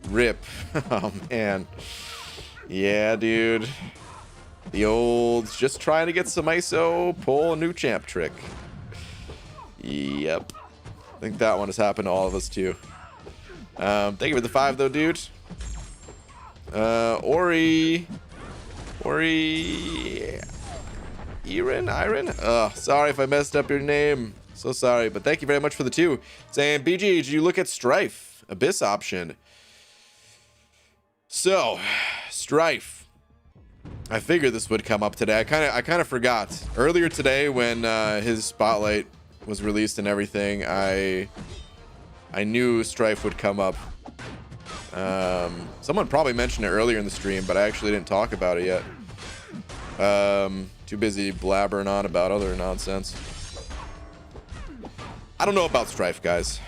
RIP. Oh, man. Yeah, dude. The old just trying to get some ISO, pull a new champ trick. Yep. I think that one has happened to all of us, too. Thank you for the 5, though, dude. Ori. Iron? Sorry if I messed up your name. So sorry, but thank you very much for the 2. Saying, BG, did you look at Strife? Abyss option. So, Strife. I figured this would come up today. I kind of forgot. Earlier today when his spotlight was released and everything, I knew Strife would come up. Someone probably mentioned it earlier in the stream, but I actually didn't talk about it yet. Too busy blabbering on about other nonsense. I don't know about Strife, guys.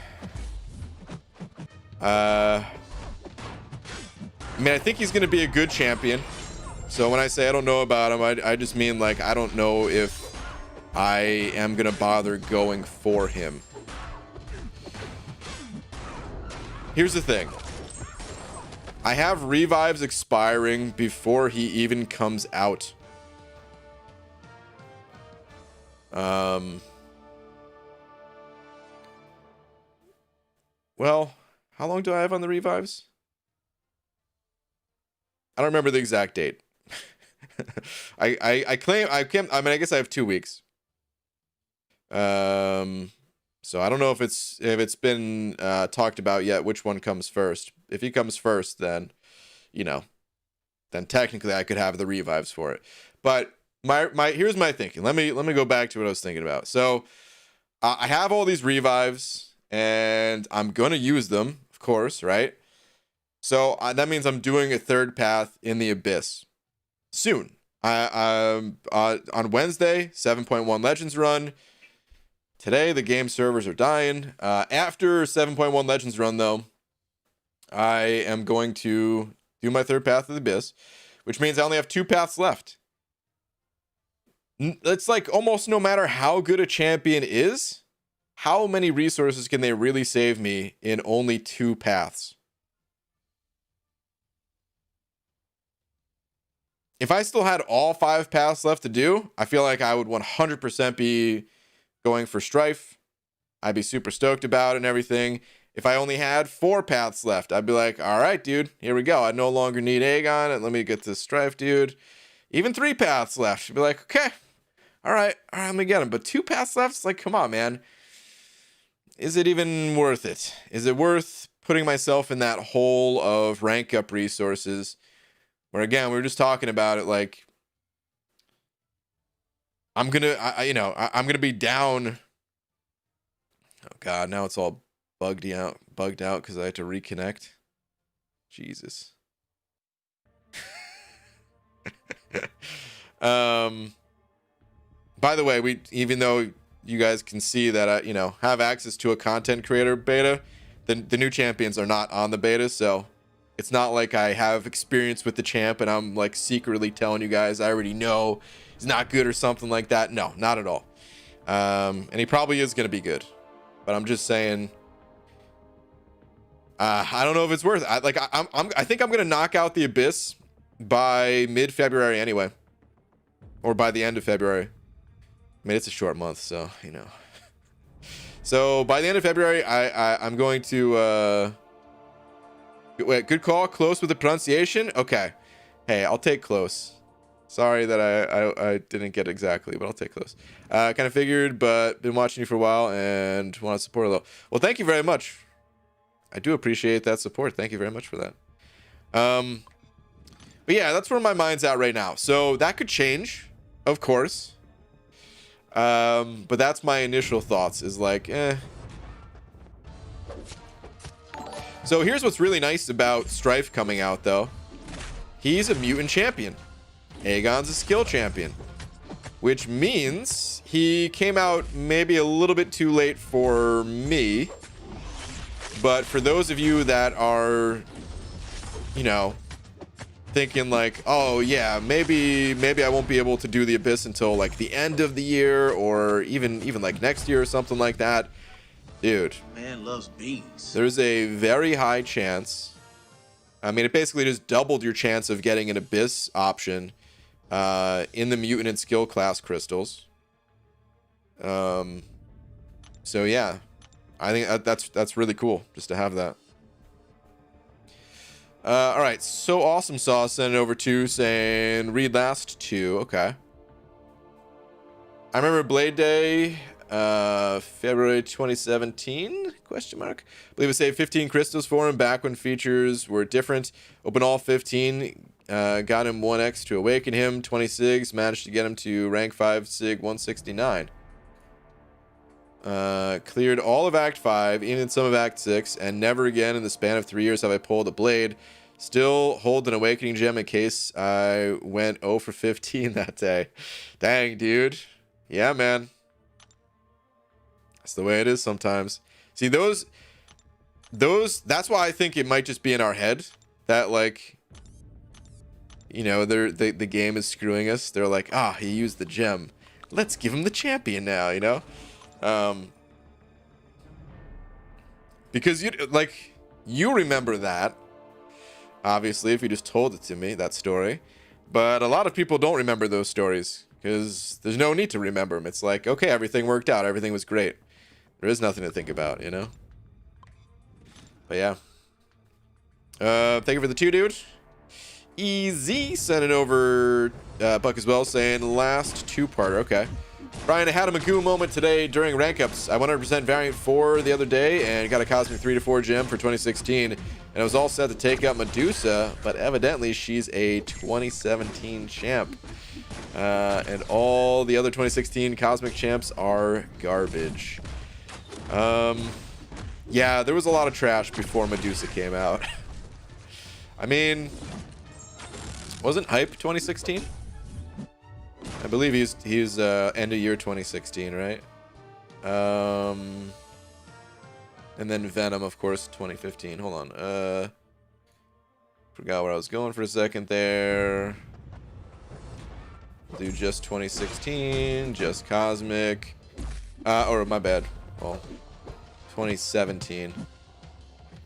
I mean, I think he's going to be a good champion. So when I say I don't know about him, I just mean, like, I don't know if I am going to bother going for him. Here's the thing. I have revives expiring before he even comes out. Well, how long do I have on the revives? I don't remember the exact date. I guess I have 2 weeks. So I don't know if it's been talked about yet which one comes first. If he comes first, then, you know, then technically I could have the revives for it. But here's my thinking. Let me go back to what I was thinking about. So I have all these revives and I'm gonna use them, of course, right? So that means I'm doing a 3rd path in the Abyss soon. On Wednesday, 7.1 Legends run. Today the game servers are dying. After 7.1 Legends run, though, I am going to do my 3rd path of the Abyss, which means I only have 2 paths left. It's like almost no matter how good a champion is, how many resources can they really save me in only 2 paths? If I still had all 5 paths left to do, I feel like I would 100% be going for Strife. I'd be super stoked about it and everything. if I only had 4 paths left, I'd be like, all right, dude, here we go. I no longer need Aegon, and let me get this Strife, dude. Even 3 paths left. I'd be like, okay, all right, let me get him. But 2 paths left, it's like, come on, man. Is it even worth it? Is it worth putting myself in that hole of rank up resources? Where again, we were just talking about it, like, I'm gonna, I'm gonna be down. Oh God, now it's all bugged out because I had to reconnect. Jesus. By the way, even though you guys can see that I, have access to a content creator beta, the new champions are not on the beta, so it's not like I have experience with the champ and I'm like secretly telling you guys I already know he's not good or something like that. No, not at all. And he probably is gonna be good, but I'm just saying. I don't know if it's worth it. I think I'm gonna knock out the Abyss by mid-February anyway, or by the end of February. I mean, it's a short month, so So by the end of February, I'm going to. Wait, good call. Close with the pronunciation. Okay, hey, I'll take close. Sorry that I didn't get exactly, but I'll take close. Kind of figured, but been watching you for a while and want to support a little. Well, thank you very much. I do appreciate that support. Thank you very much for that. But yeah, that's where my mind's at right now. So that could change, of course. But that's my initial thoughts is like, So here's what's really nice about Strife coming out, though. He's a mutant champion. Aegon's a skill champion. Which means he came out maybe a little bit too late for me. But for those of you that are, thinking like, oh yeah, maybe I won't be able to do the Abyss until like the end of the year or even like next year or something like that. Dude, man loves beans. There's a very high chance. I mean, it basically just doubled your chance of getting an Abyss option in the mutant and skill class crystals. So yeah, I think that's really cool just to have that. All right, so awesome sauce sent it over to saying read last 2. Okay. I remember Blade Day, February 2017 question mark. I believe it saved 15 crystals for him back when features were different. Open all 15, got him 1x to awaken him. 26 managed to get him to rank 5 sig 169. Cleared all of Act 5, even some of Act 6, and never again in the span of 3 years have I pulled a blade. Still hold an awakening gem in case I went 0 for 15 that day. Dang, dude. Yeah, man. That's the way it is sometimes. See, those that's why I think it might just be in our head that, like, the game is screwing us. They're like, he used the gem. Let's give him the champion now, because you remember that, obviously, if you just told it to me, that story, but a lot of people don't remember those stories because there's no need to remember them. It's like, okay, everything worked out, everything was great, there is nothing to think about, but yeah. Thank you for the 2, dude. Easy sent it over, Buck as well, saying last 2-parter. Okay. Brian, I had a Magoo moment today during rank ups. I 100% variant 4 the other day and got a cosmic 3-4 gem for 2016, and I was all set to take out Medusa, but evidently she's a 2017 champ, and all the other 2016 cosmic champs are garbage. Yeah, there was a lot of trash before Medusa came out. I mean, wasn't Hype 2016? I believe he's end of year 2016, right? And then Venom, of course, 2015. Hold on. Forgot where I was going for a second there. Do just 2016, just Cosmic. Or my bad. Well, 2017.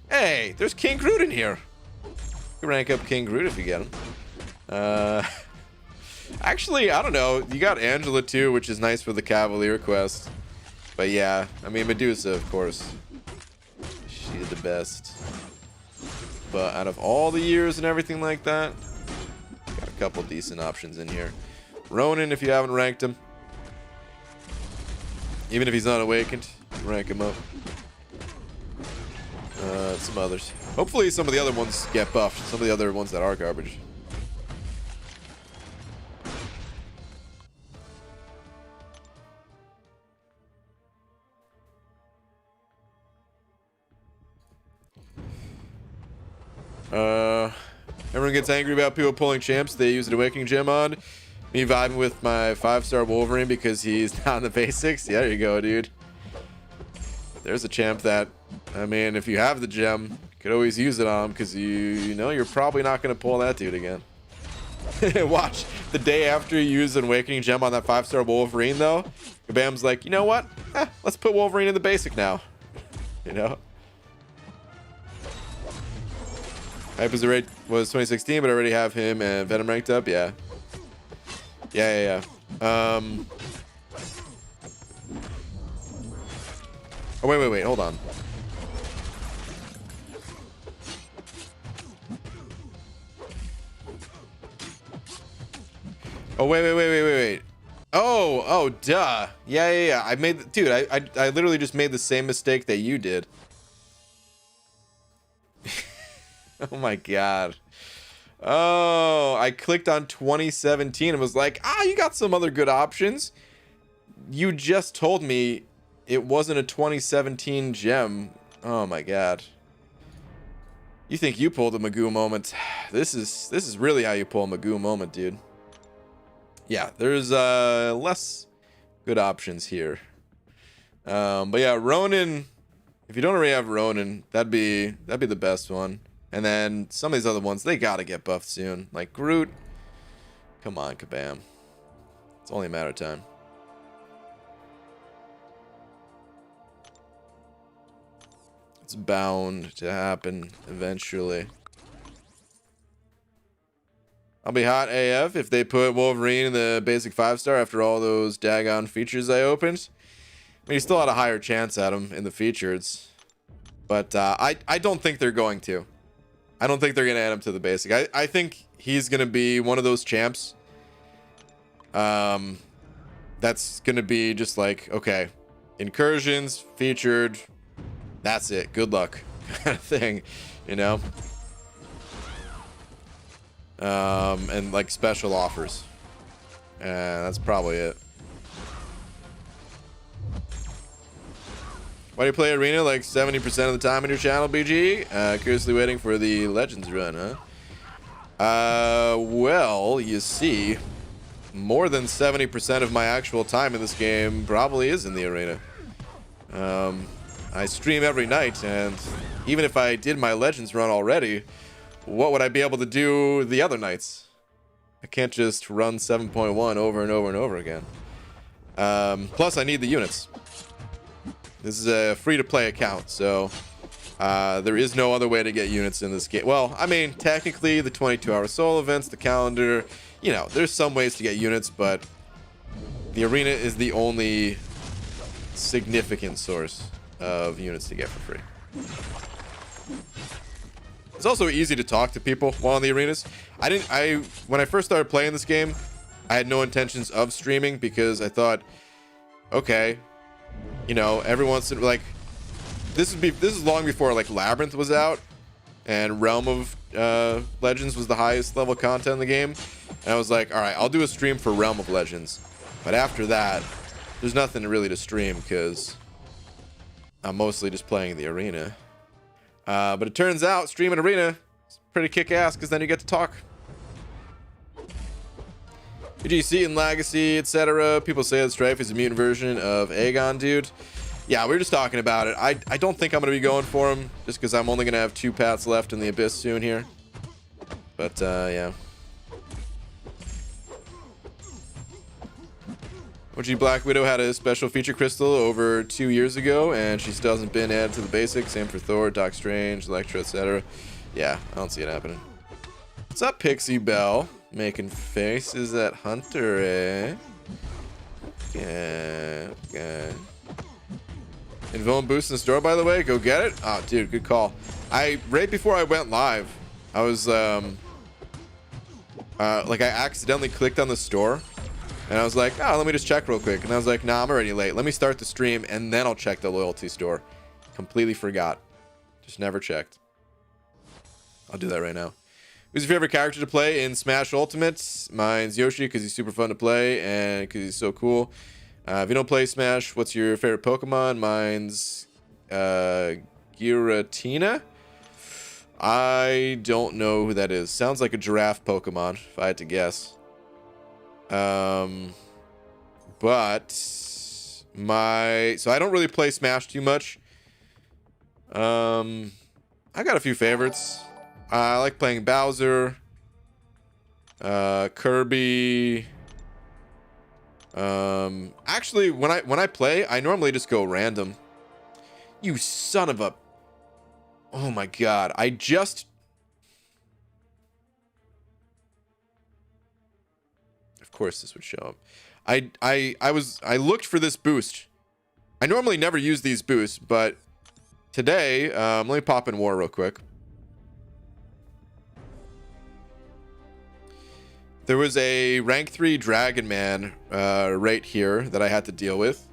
Hey, there's King Groot in here. You can rank up King Groot if you get him. Actually, I don't know. You got Angela too, which is nice for the Cavalier quest. But yeah, I mean, Medusa, of course. she did the best. But out of all the years and everything like that, got a couple decent options in here. Ronin, if you haven't ranked him, even if he's not awakened, rank him up. Some others. Hopefully some of the other ones get buffed. Some of the other ones that are garbage. Everyone gets angry about people pulling champs they use an awakening gem on. Me vibing with my 5-star Wolverine because he's not in the basics. Yeah, there you go, dude. There's a champ that, I mean, if you have the gem, you could always use it on him because you know you're probably not going to pull that dude again. Watch, the day after you use an awakening gem on that 5-star Wolverine, though, Kabam's like, you know what? Let's put Wolverine in the basic now. You know? Hype was 2016, but I already have him and Venom ranked up. Yeah. Yeah. Oh, wait. Hold on. Oh, wait. Oh, duh. Yeah. I made, dude, I literally just made the same mistake that you did. Oh my god. Oh, I clicked on 2017 and was like, you got some other good options. You just told me it wasn't a 2017 gem. Oh my god. You think you pulled a Magoo moment. This is really how you pull a Magoo moment, dude. Yeah, there's less good options here. But yeah, Ronin, if you don't already have Ronin, that'd be the best one. And then some of these other ones, they gotta get buffed soon. Like Groot. Come on, Kabam. It's only a matter of time. It's bound to happen eventually. I'll be hot AF if they put Wolverine in the basic 5-star after all those daggone features I opened. I mean, you still had a higher chance at him in the features. But I don't think they're going to. I don't think they're going to add him to the basic. I think he's going to be one of those champs. That's going to be just like, okay, incursions, featured, that's it. Good luck kind of thing, you know? And like special offers. That's probably it. Why do you play Arena like 70% of the time on your channel, BG? Curiously waiting for the Legends run, huh? Well, you see, more than 70% of my actual time in this game probably is in the Arena. I stream every night, and even if I did my Legends run already, what would I be able to do the other nights? I can't just run 7.1 over and over and over again. Plus, I need the units. This is a free-to-play account, so there is no other way to get units in this game. Well, I mean, technically, the 22-hour soul events, the calendar, you know, there's some ways to get units, but the Arena is the only significant source of units to get for free. It's also easy to talk to people while in the arenas. When I first started playing this game, I had no intentions of streaming because I thought, okay, you know, every once in like this is long before like Labyrinth was out and Realm of Legends was the highest level content in the game. And I was like, all right, I'll do a stream for Realm of Legends. But after that, there's nothing really to stream because I'm mostly just playing the Arena. But it turns out streaming Arena is pretty kick-ass because then you get to talk. UGC and Legacy, etc. People say that Strife is a mutant version of Aegon, dude. Yeah, we were just talking about it. I don't think I'm going to be going for him just because I'm only going to have 2 paths left in the Abyss soon here. But, yeah. OG Black Widow had a special feature crystal over 2 years ago, and she still hasn't been added to the basics. Same for Thor, Doc Strange, Elektra, etc. Yeah, I don't see it happening. What's up, Pixie Bell? Making faces at Hunter, eh? Yeah, okay. Invuln boost in the store, by the way. Go get it. Oh, dude, good call. Right before I went live, I was like I accidentally clicked on the store, and I was like, oh, let me just check real quick. And I was like, nah, I'm already late. Let me start the stream, and then I'll check the loyalty store. Completely forgot. Just never checked. I'll do that right now. Who's your favorite character to play in Smash Ultimate? Mine's Yoshi, because he's super fun to play and because he's so cool. If you don't play Smash, what's your favorite Pokemon? Mine's Giratina. I don't know who that is. Sounds like a giraffe Pokemon, if I had to guess. But so I don't really play Smash too much. I got a few favorites. I like playing Bowser, Kirby. Actually, when I play, I normally just go random. You son of a... Oh my god, Of course this would show up. I looked for this boost. I normally never use these boosts, but today, let me pop in war real quick. There was a rank 3 Dragon Man right here that I had to deal with.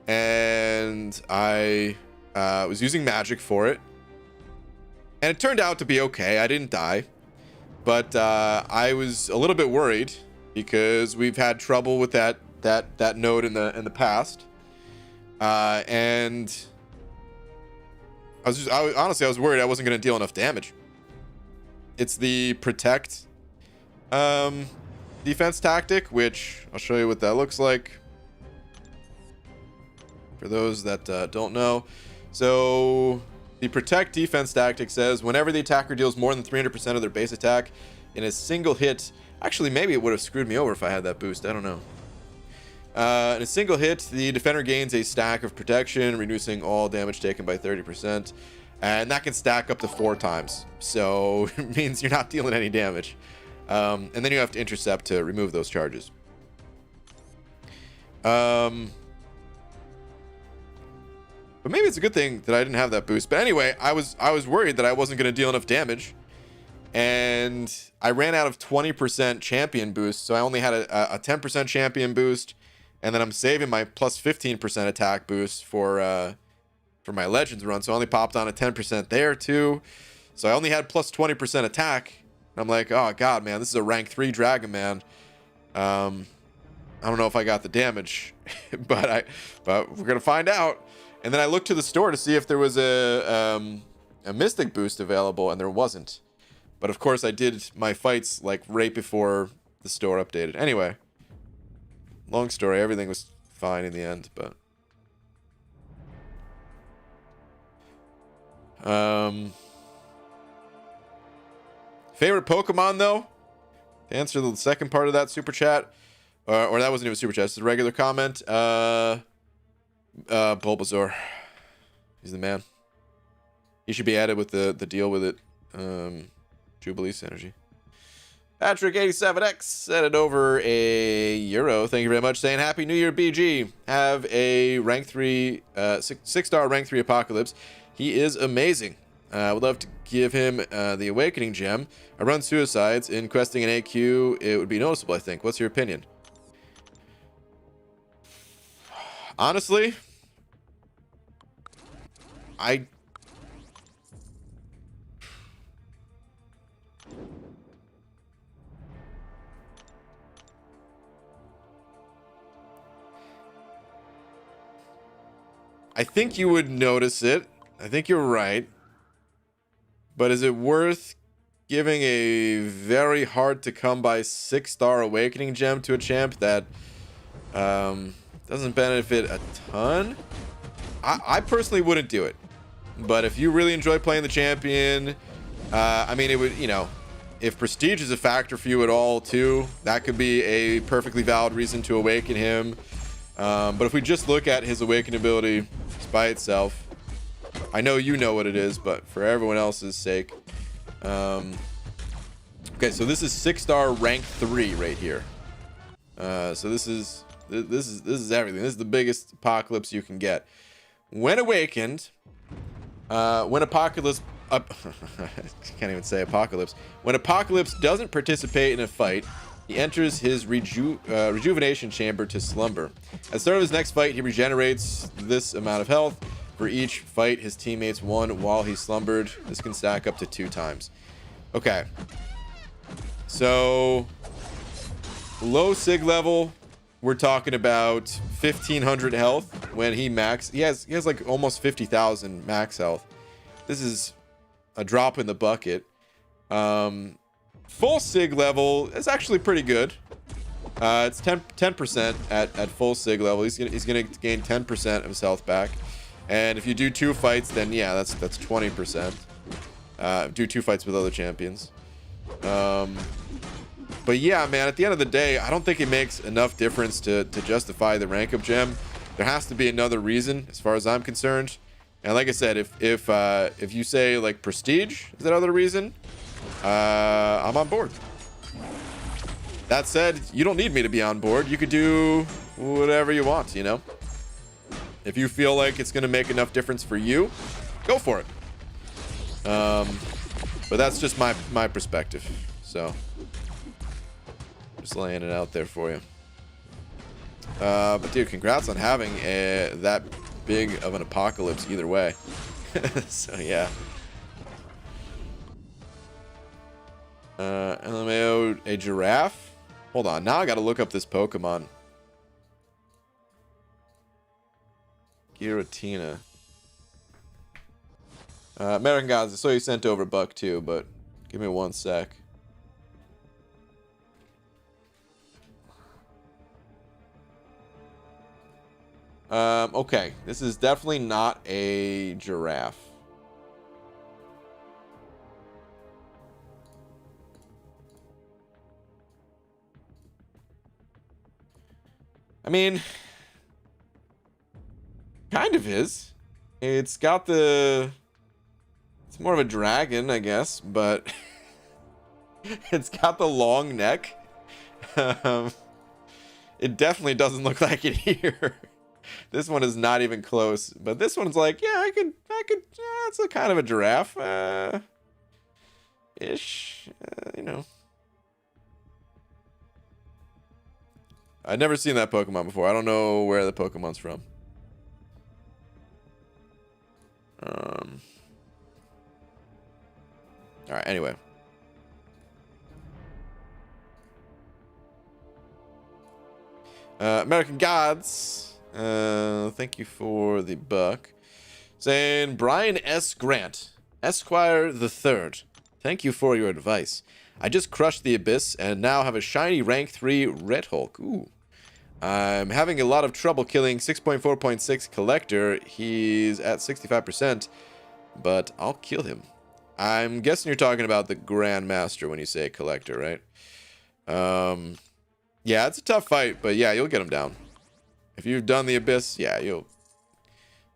And I was using magic for it. And it turned out to be okay. I didn't die. But I was a little bit worried because we've had trouble with that node in the past. And honestly, I was worried I wasn't going to deal enough damage. It's the protect defense tactic, which I'll show you what that looks like for those that don't know. So the protect defense tactic says whenever the attacker deals more than 300% of their base attack in a single hit, actually maybe it would have screwed me over if I had that boost, I don't know. In a single hit, the defender gains a stack of protection, reducing all damage taken by 30%, and that can stack up to 4 times, so it means you're not dealing any damage. And then you have to intercept to remove those charges. But maybe it's a good thing that I didn't have that boost. But anyway, I was worried that I wasn't going to deal enough damage, and I ran out of 20% champion boost, so I only had a 10% champion boost, and then I'm saving my plus 15% attack boost for my Legends run, so I only popped on a 10% there too. So I only had plus 20% attack. I'm like, oh god, man, this is a rank 3 Dragon Man. I don't know if I got the damage, but we're gonna find out. And then I looked to the store to see if there was a Mystic boost available, and there wasn't. But of course, I did my fights like right before the store updated. Anyway, long story. Everything was fine in the end, but favorite Pokemon, though, to answer the second part of that super chat, or that wasn't even a super chat, it's a regular comment. Bulbasaur, he's the man. He should be added with the deal with it. Jubilee synergy. Patrick87X sent it over a euro. Thank you very much. Saying Happy New Year, BG. Have a rank 3, 6-star rank 3 Apocalypse. He is amazing. I would love to give him the Awakening Gem. I run suicides. In questing an AQ, it would be noticeable, I think. What's your opinion? Honestly, I think you would notice it. I think you're right. But is it worth giving a very hard to come by 6-star Awakening Gem to a champ that doesn't benefit a ton? I personally wouldn't do it. But if you really enjoy playing the champion, I mean, it would, you know, if prestige is a factor for you at all too, that could be a perfectly valid reason to awaken him. But if we just look at his awaken ability by itself, I know you know what it is, but for everyone else's sake, okay, so this is 6-star rank 3 right here. So this is everything. This is the biggest Apocalypse you can get. When awakened, when Apocalypse... I can't even say Apocalypse. When Apocalypse doesn't participate in a fight, he enters his rejuvenation chamber to slumber. At the start of his next fight, he regenerates this amount of health. For each fight his teammates won while he slumbered. This can stack up to 2 times. Okay. So, low sig level, we're talking about 1500 health when he max. He has like almost 50,000 max health. This is a drop in the bucket. Full sig level is actually pretty good. It's 10% at full sig level. He's gonna gain 10% of his health back. And if you do 2 fights, then yeah, that's 20%. Do 2 fights with other champions. But yeah, man, at the end of the day, I don't think it makes enough difference to justify the rank up gem. There has to be another reason, as far as I'm concerned. And like I said, if you say like prestige is that other reason, I'm on board. That said, you don't need me to be on board. You could do whatever you want, you know. If you feel like it's going to make enough difference for you, go for it. But that's just my perspective. So, just laying it out there for you. But dude, congrats on having that big of an apocalypse either way. So yeah. LMAO, a giraffe? Hold on, now I gotta look up this Pokemon. Giratina. American Gods, I saw you sent over Buck too, but give me 1 sec. Okay, this is definitely not a giraffe. I mean, kind of is. It's got the... It's more of a dragon, I guess, but... It's got the long neck. It definitely doesn't look like it here. This one is not even close, but this one's like, yeah, I could, yeah, it's a kind of a giraffe, ish, you know. I'd never seen that Pokemon before. I don't know where the Pokemon's from. All right, anyway. American Gods, thank you for the buck. Saying Brian S. Grant, Esquire the Third. Thank you for your advice. I just crushed the Abyss and now have a shiny rank 3 Red Hulk. Ooh. I'm having a lot of trouble killing 6.4.6 Collector. He's at 65%, but I'll kill him. I'm guessing you're talking about the Grandmaster when you say Collector, right? Yeah, it's a tough fight, but yeah, you'll get him down. If you've done the Abyss, yeah, you'll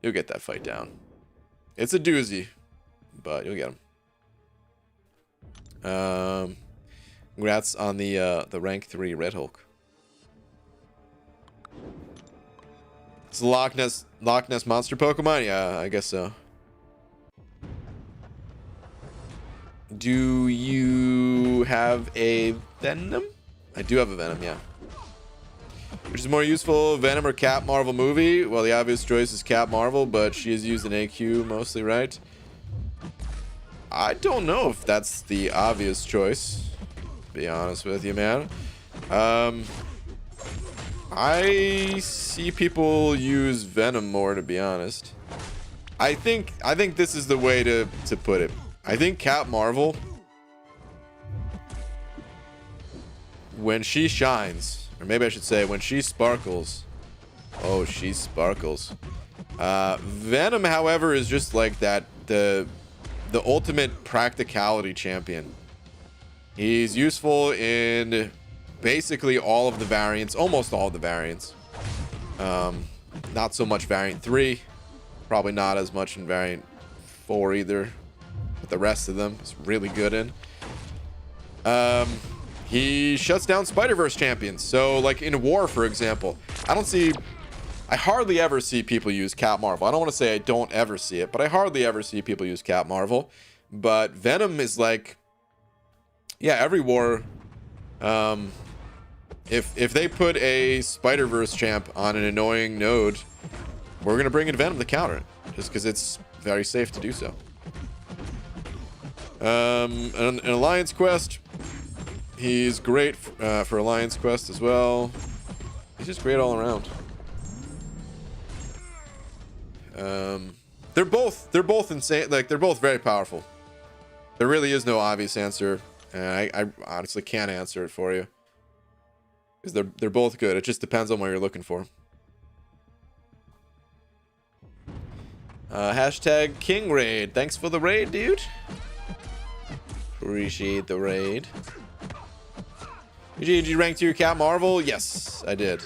get that fight down. It's a doozy, but you'll get him. Congrats on the rank 3 Red Hulk. It's a Loch Ness monster Pokemon? Yeah, I guess so. Do you have a Venom? I do have a Venom, yeah. Which is more useful, Venom or Cap Marvel movie? Well, the obvious choice is Cap Marvel, but she is used in AQ mostly, right? I don't know if that's the obvious choice, to be honest with you, man. I see people use Venom more, to be honest. I think this is the way to put it. I think Cap Marvel, when she shines, or maybe I should say when she sparkles. Oh, she sparkles. Venom, however, is just like that, the ultimate practicality champion. He's useful in basically all of the variants, almost all of the variants. Not so much variant 3, probably not as much in variant 4 either, but the rest of them is really good in. He shuts down Spider-Verse champions. So like in War, for example, I don't see I hardly ever see people use Cap Marvel. I don't want to say I don't ever see it, but I hardly ever see people use Cap Marvel. But Venom is like, yeah, every war. If they put a Spider-Verse champ on an annoying node, we're gonna bring in Venom to counter it, just because it's very safe to do so. An Alliance quest, he's great for Alliance quest as well. He's just great all around. They're both insane. Like, they're both very powerful. There really is no obvious answer, and I honestly can't answer it for you, because they're both good. It just depends on what you're looking for. Hashtag King Raid. Thanks for the raid, dude. Appreciate the raid. Did you rank 2 Cap Marvel? Yes, I did.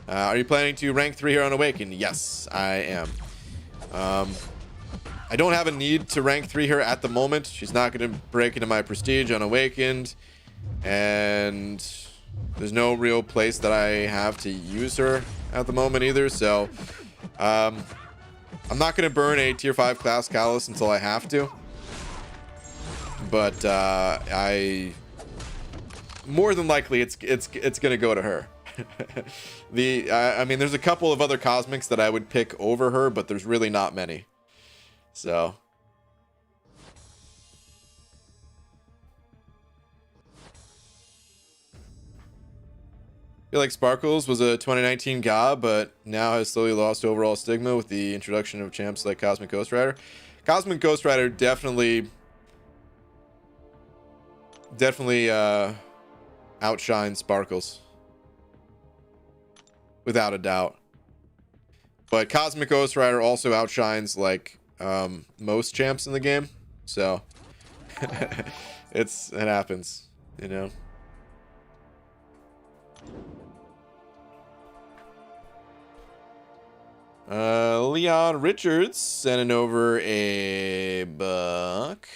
Are you planning to rank 3 here on Awakened? Yes, I am. I don't have a need to rank 3 here at the moment. She's not going to break into my prestige on Awakened, and there's no real place that I have to use her at the moment either. So I'm not going to burn a tier 5 class Callus until I have to, but I more than likely it's going to go to her. I mean, there's a couple of other cosmics that I would pick over her, but there's really not many. So I feel like Sparkles was a 2019 GOB, but now has slowly lost overall stigma with the introduction of champs like Cosmic Ghost Rider. Cosmic Ghost Rider definitely outshines Sparkles, without a doubt. But Cosmic Ghost Rider also outshines like most champs in the game, so it happens, you know. Leon Richards sending over a buck,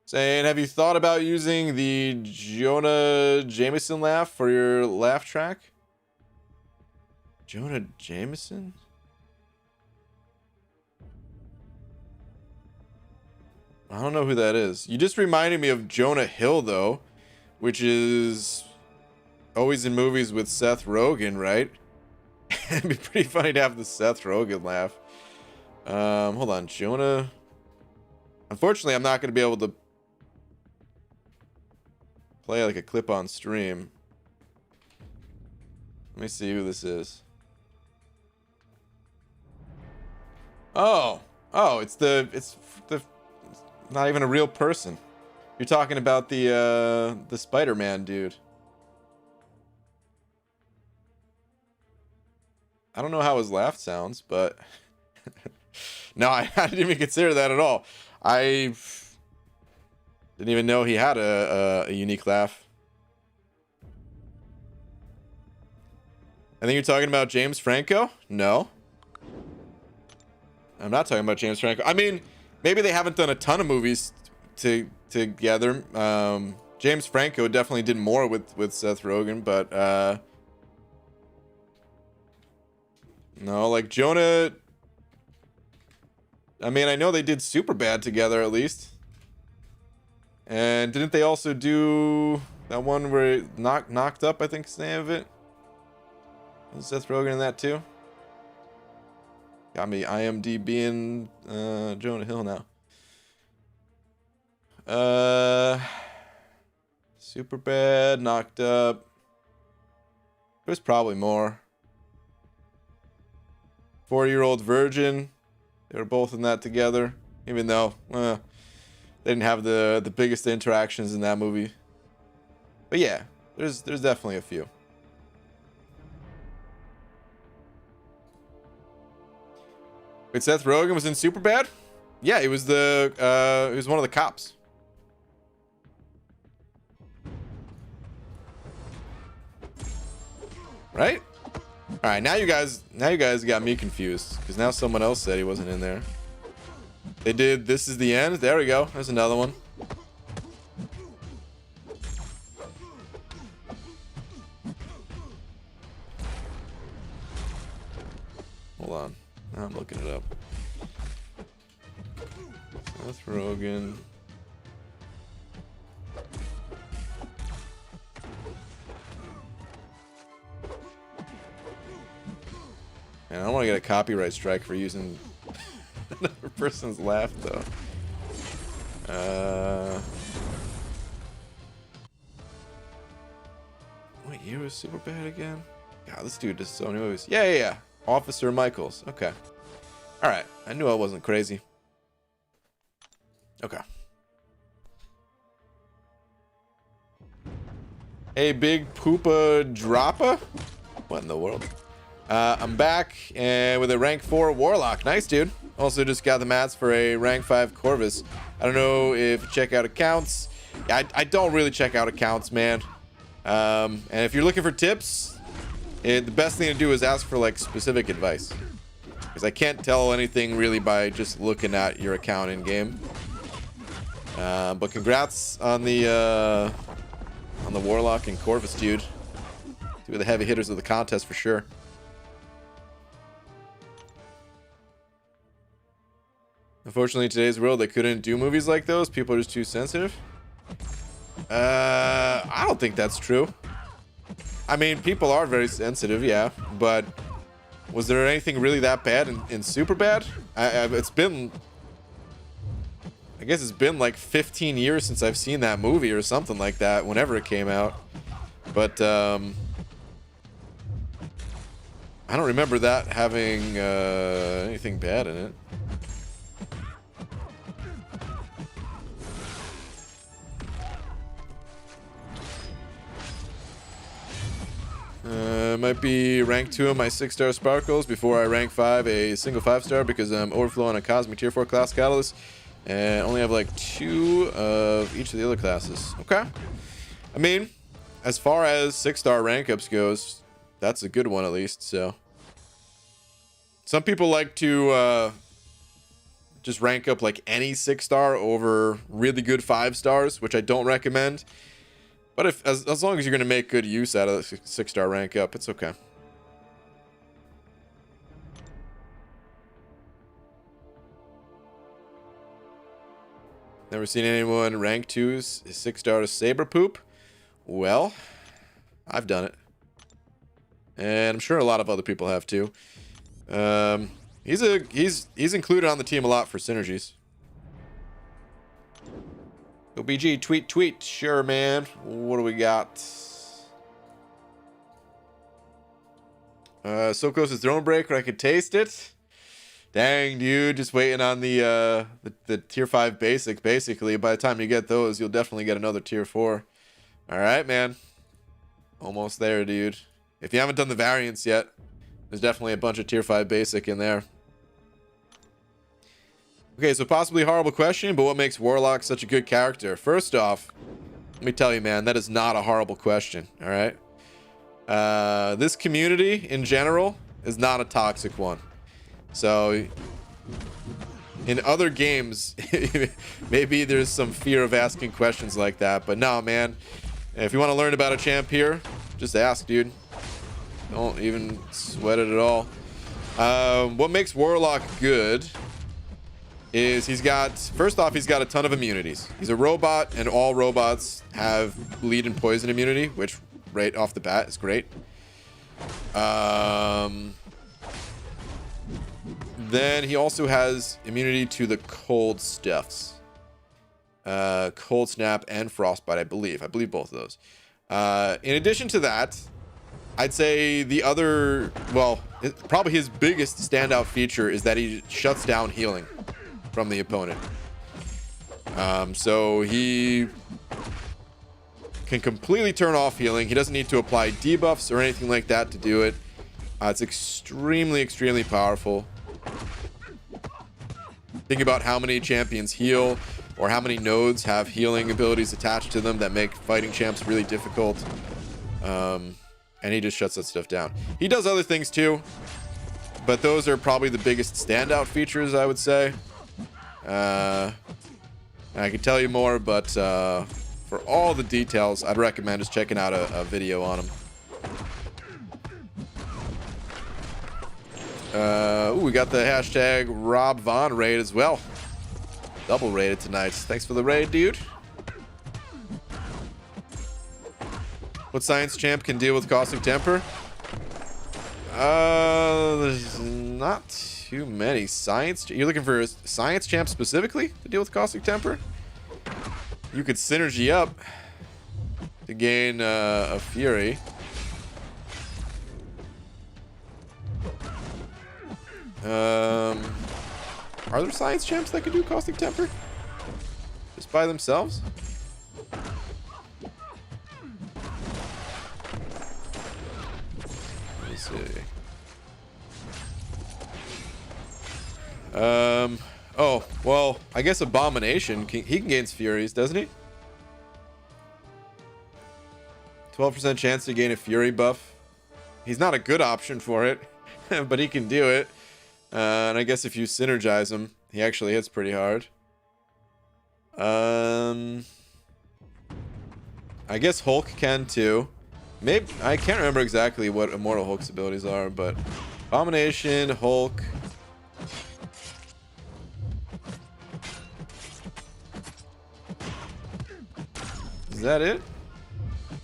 saying, have you thought about using the Jonah Jameson laugh for your laugh track? Jonah Jameson? I don't know who that is. You just reminded me of Jonah Hill, though, which is always in movies with Seth Rogen, right? It'd be pretty funny to have the Seth Rogen laugh. Hold on, Jonah. Unfortunately, I'm not going to be able to play like a clip on stream. Let me see who this is. Oh, it's not even a real person. You're talking about the Spider-Man dude. I don't know how his laugh sounds, but no, I didn't even consider that at all. I didn't even know he had a unique laugh. I think you're talking about James Franco? No. I'm not talking about James Franco. I mean, maybe they haven't done a ton of movies together. James Franco definitely did more with Seth Rogen, but no, like Jonah. I mean, I know they did Superbad together at least. And didn't they also do that one where knocked up, I think is the name of it? Was Seth Rogen in that too? Got me IMDb'ing Jonah Hill now. Superbad, knocked up. There's probably more. 4-Year-Old Virgin. They were both in that together, even though they didn't have the biggest interactions in that movie. But yeah, there's definitely a few. Wait, Seth Rogen was in Superbad? Yeah, he was one of the cops. Right? All right, now you guys got me confused, because now someone else said he wasn't in there. They did This Is the End. There we go. There's another one. Hold on. I'm looking it up. Seth Rogen. Man, I don't want to get a copyright strike for using another person's laugh, though. What year was Superbad again? God, this dude does so many movies. Yeah. Officer Michaels. Okay. Alright. I knew I wasn't crazy. Okay. Hey, Big Poopa Droppa? What in the world? I'm back and with a rank 4 Warlock. Nice, dude. Also just got the mats for a rank 5 Corvus. I don't know if you check out accounts. I don't really check out accounts, man. And if you're looking for tips, the best thing to do is ask for like specific advice. Because I can't tell anything really by just looking at your account in game. But congrats on the Warlock and Corvus, dude. Two of the heavy hitters of the contest for sure. Unfortunately, in today's world, they couldn't do movies like those. People are just too sensitive. I don't think that's true. I mean, people are very sensitive, yeah. But was there anything really that bad in Superbad? It's been... I guess it's been like 15 years since I've seen that movie or something like that, whenever it came out. But, I don't remember that having anything bad in it. Might be rank 2 of my 6-star sparkles before I rank 5 a single 5-star because I'm overflowing a cosmic tier 4 class catalyst and only have like 2 of each of the other classes. Okay. I mean, as far as 6-star rank ups goes, that's a good one at least. So some people like to just rank up like any 6-star over really good 5-stars, which I don't recommend. But if as long as you're going to make good use out of the 6-star rank up, it's okay. Never seen anyone rank 2's 6-star to Saber Poop? Well, I've done it. And I'm sure a lot of other people have too. He's included on the team a lot for synergies. OBG, tweet. Sure, man. What do we got? So close to Thronebreaker, I could taste it. Dang, dude. Just waiting on the tier 5 basic, basically. By the time you get those, you'll definitely get another tier 4. Alright, man. Almost there, dude. If you haven't done the variants yet, there's definitely a bunch of tier 5 basic in there. Okay, so possibly a horrible question, but what makes Warlock such a good character? First off, let me tell you, man, that is not a horrible question, all right? This community, in general, is not a toxic one. So, in other games, maybe there's some fear of asking questions like that, but no, man. If you want to learn about a champ here, just ask, dude. Don't even sweat it at all. What makes Warlock good is first off, he's got a ton of immunities. He's a robot, and all robots have bleed and poison immunity, which right off the bat is great. Then he also has immunity to the cold stuffs. Cold snap and frostbite, I believe both of those. In addition to that, I'd say probably his biggest standout feature is that he shuts down healing from the opponent. So he can completely turn off healing. He doesn't need to apply debuffs or anything like that to do it. It's extremely powerful. Think about how many champions heal or how many nodes have healing abilities attached to them that make fighting champs really difficult. And he just shuts that stuff down. He does other things too, but those are probably the biggest standout features, I would say. I could tell you more, but for all the details, I'd recommend just checking out a video on him. Ooh, we got the hashtag Rob Vaughn raid as well. Double rated tonight. Thanks for the raid, dude. What science champ can deal with caustic temper? There's not too many science. You're looking for a science champ specifically to deal with caustic temper? You could synergy up to gain a fury. Are there science champs that can do caustic temper just by themselves? Let me see. Oh, well, I guess Abomination, he can gain Furies, doesn't he? 12% chance to gain a Fury buff. He's not a good option for it, but he can do it. And I guess if you synergize him, he actually hits pretty hard. I guess Hulk can too. Maybe I can't remember exactly what Immortal Hulk's abilities are, but Abomination, Hulk. Is that it?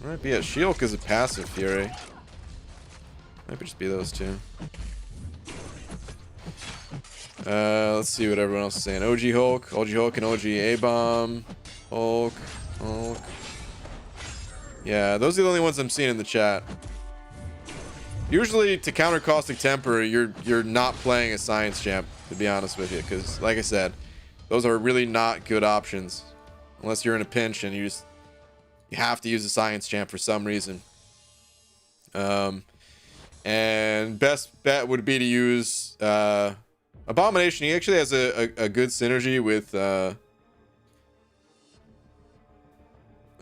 Might be a She-Hulk is a passive Fury. Might just be those two. Let's see what everyone else is saying. OG Hulk, and OG A-Bomb. Hulk. Yeah, those are the only ones I'm seeing in the chat. Usually, to counter caustic temper, you're not playing a science champ, to be honest with you, because, like I said, those are really not good options, unless you're in a pinch and you have to use a science champ for some reason. And best bet would be to use Abomination. He actually has a good synergy with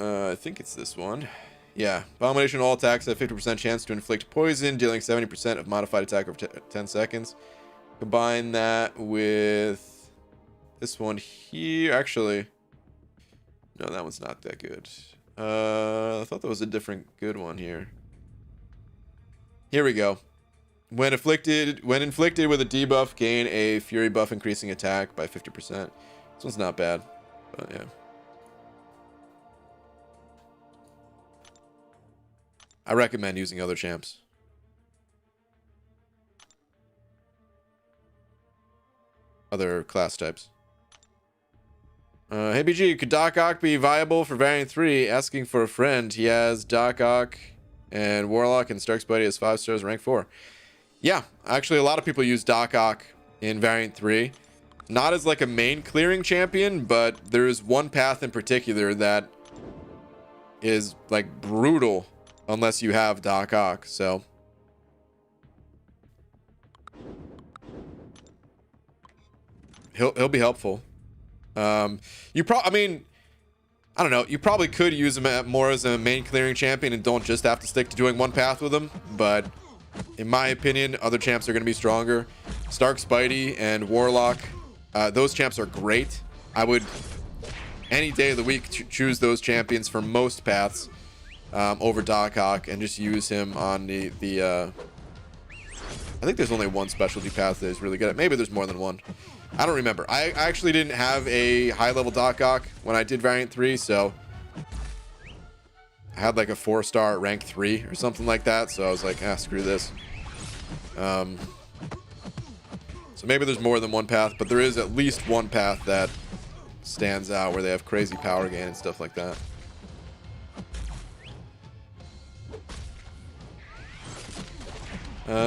I think it's this one. Yeah, Abomination all attacks have 50% chance to inflict poison, dealing 70% of modified attack over 10 seconds. Combine that with this one here. Actually, no, that one's not that good. I thought there was a different good one here. Here we go. When inflicted with a debuff, gain a Fury buff, increasing attack by 50%. This one's not bad, but yeah. I recommend using other champs. Other class types. Hey BG, could Doc Ock be viable for Variant 3? Asking for a friend. He has Doc Ock and Warlock and Stark's Buddy as 5 stars, rank 4. Yeah, actually a lot of people use Doc Ock in Variant 3. Not as like a main clearing champion, but there's one path in particular that is like brutal unless you have Doc Ock, so. He'll be helpful. I mean, I don't know. You probably could use him more as a main clearing champion and don't just have to stick to doing one path with him. But in my opinion, other champs are going to be stronger. Stark, Spidey, and Warlock. Those champs are great. I would, any day of the week, choose those champions for most paths over Doc Ock and just use him on the I think there's only one specialty path that is really good at. Maybe there's more than one. I don't remember. I actually didn't have a high-level Doc Ock when I did Variant 3, so I had like a 4-star rank 3 or something like that, so I was like, screw this. So maybe there's more than one path, but there is at least one path that stands out where they have crazy power gain and stuff like that.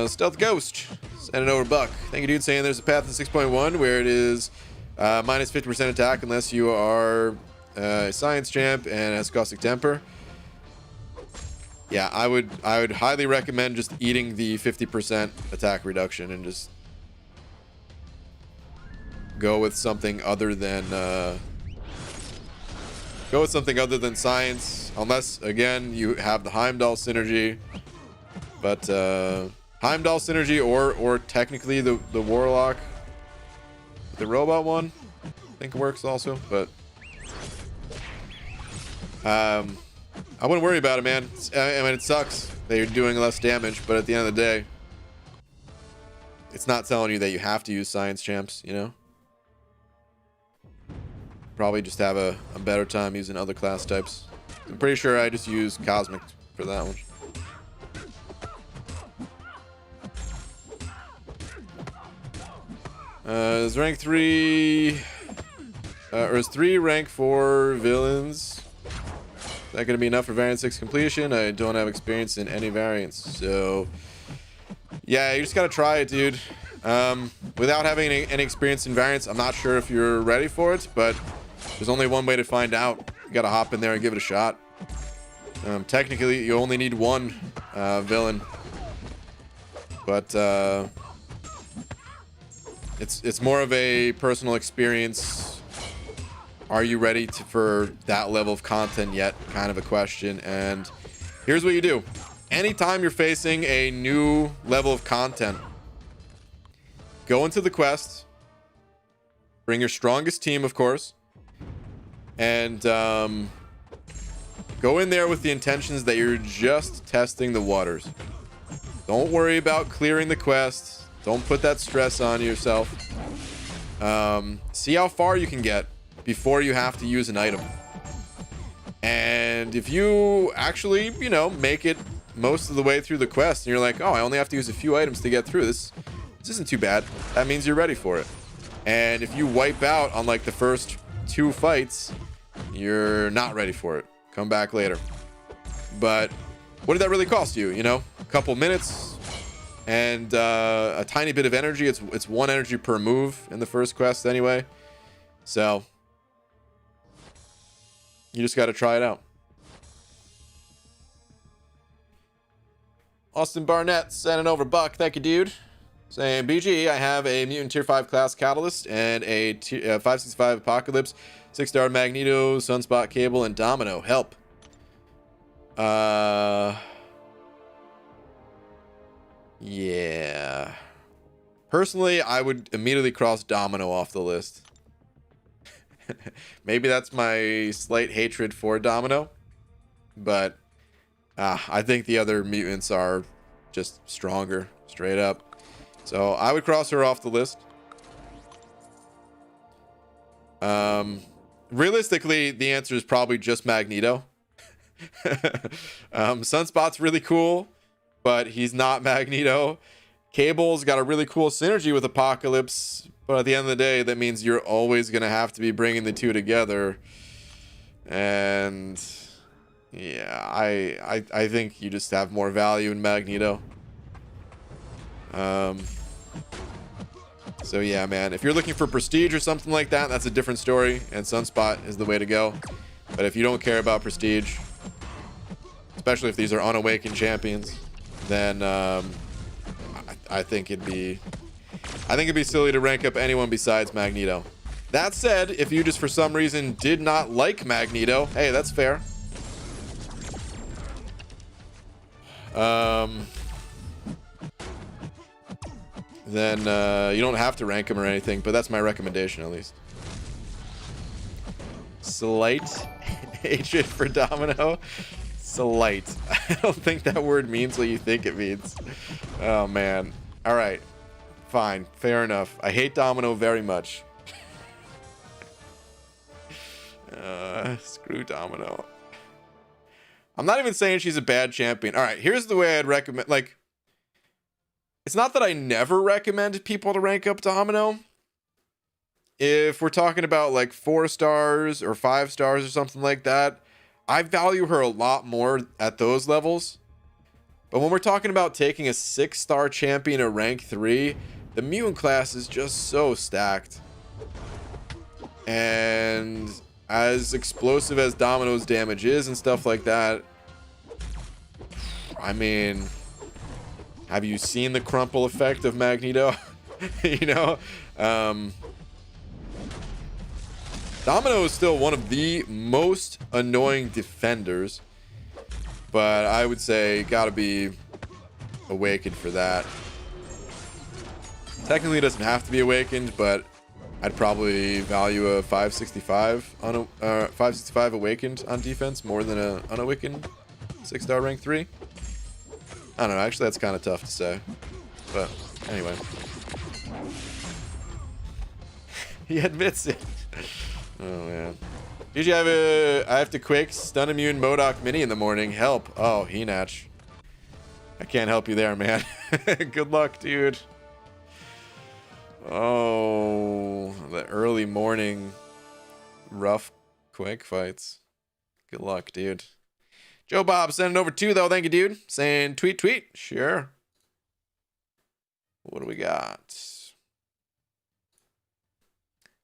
Stealth Ghost, sending over Buck. Thank you, dude, saying there's a path in 6.1 where it is minus 50% attack unless you are a science champ and has caustic temper. Yeah, I would highly recommend just eating the 50% attack reduction and just go with something other than science, unless again you have the Heimdall synergy. But Heimdall synergy or technically the Warlock, the robot one, I think works also. But I wouldn't worry about it, man. I mean, it sucks that you're doing less damage, but at the end of the day, it's not telling you that you have to use science champs, you know? Probably just have a better time using other class types. I'm pretty sure I just use cosmic for that one. Is rank 3 or is 3 rank 4 villains? Is that gonna be enough for variant 6 completion? I don't have experience in any variants, so yeah, you just gotta try it, dude. Without having any experience in variants, I'm not sure if you're ready for it, but there's only one way to find out. You gotta hop in there and give it a shot. Technically, you only need one villain, but it's more of a personal experience. Are you ready for that level of content yet? Kind of a question. And here's what you do. Anytime you're facing a new level of content, go into the quest, bring your strongest team, of course, and go in there with the intentions that you're just testing the waters. Don't worry about clearing the quest. Don't put that stress on yourself. See how far you can get before you have to use an item. And if you actually, you know, make it most of the way through the quest and you're like, oh, I only have to use a few items to get through this isn't too bad. That means you're ready for it. And if you wipe out on like the first 2 fights, you're not ready for it. Come back later. But what did that really cost you? You know, a couple minutes and a tiny bit of energy. It's 1 energy per move in the first quest anyway. So you just got to try it out. Austin Barnett sending over Buck. Thank you, dude. Saying, BG, I have a mutant tier 5 class Catalyst and a 565 Apocalypse, 6-star Magneto, Sunspot Cable, and Domino. Help. Yeah. Personally, I would immediately cross Domino off the list. Maybe that's my slight hatred for Domino, but I think the other mutants are just stronger, straight up. So I would cross her off the list. Realistically, the answer is probably just Magneto. Sunspot's really cool, but he's not Magneto. Cable's got a really cool synergy with Apocalypse, but at the end of the day, that means you're always going to have to be bringing the two together. And yeah, I think you just have more value in Magneto. So yeah, man, if you're looking for prestige or something like that, that's a different story, and Sunspot is the way to go. But if you don't care about prestige, especially if these are unawakened champions, then I think it'd be silly to rank up anyone besides Magneto. That said, if you just for some reason did not like Magneto, hey, that's fair. Then you don't have to rank him or anything, but that's my recommendation at least. Slight hatred for Domino. Slight. I don't think that word means what you think it means. Oh man. All right. Fine. Fair enough. I hate Domino very much. Screw Domino. I'm not even saying she's a bad champion. All right. Here's the way I'd recommend. Like, it's not that I never recommend people to rank up Domino. If we're talking about like 4 stars or 5 stars or something like that, I value her a lot more at those levels. But when we're talking about taking a 6-star champion at rank 3, the mutant class is just so stacked. And as explosive as Domino's damage is and stuff like that, I mean, have you seen the crumple effect of Magneto? You know? Domino is still one of the most annoying defenders, but I would say gotta be awakened for that. Technically, it doesn't have to be awakened, but I'd probably value a 565 on 565 awakened on defense more than a unawakened 6-star rank 3. I don't know. Actually, that's kind of tough to say, but Anyway. He admits it. Oh, man. Usually I have to quick stun immune MODOK mini in the morning. Help. Oh, Henach. I can't help you there, man. Good luck, dude. Oh, the early morning rough quick fights. Good luck, dude. Joe Bob sending over 2, though. Thank you, dude. Saying tweet, tweet. Sure. What do we got?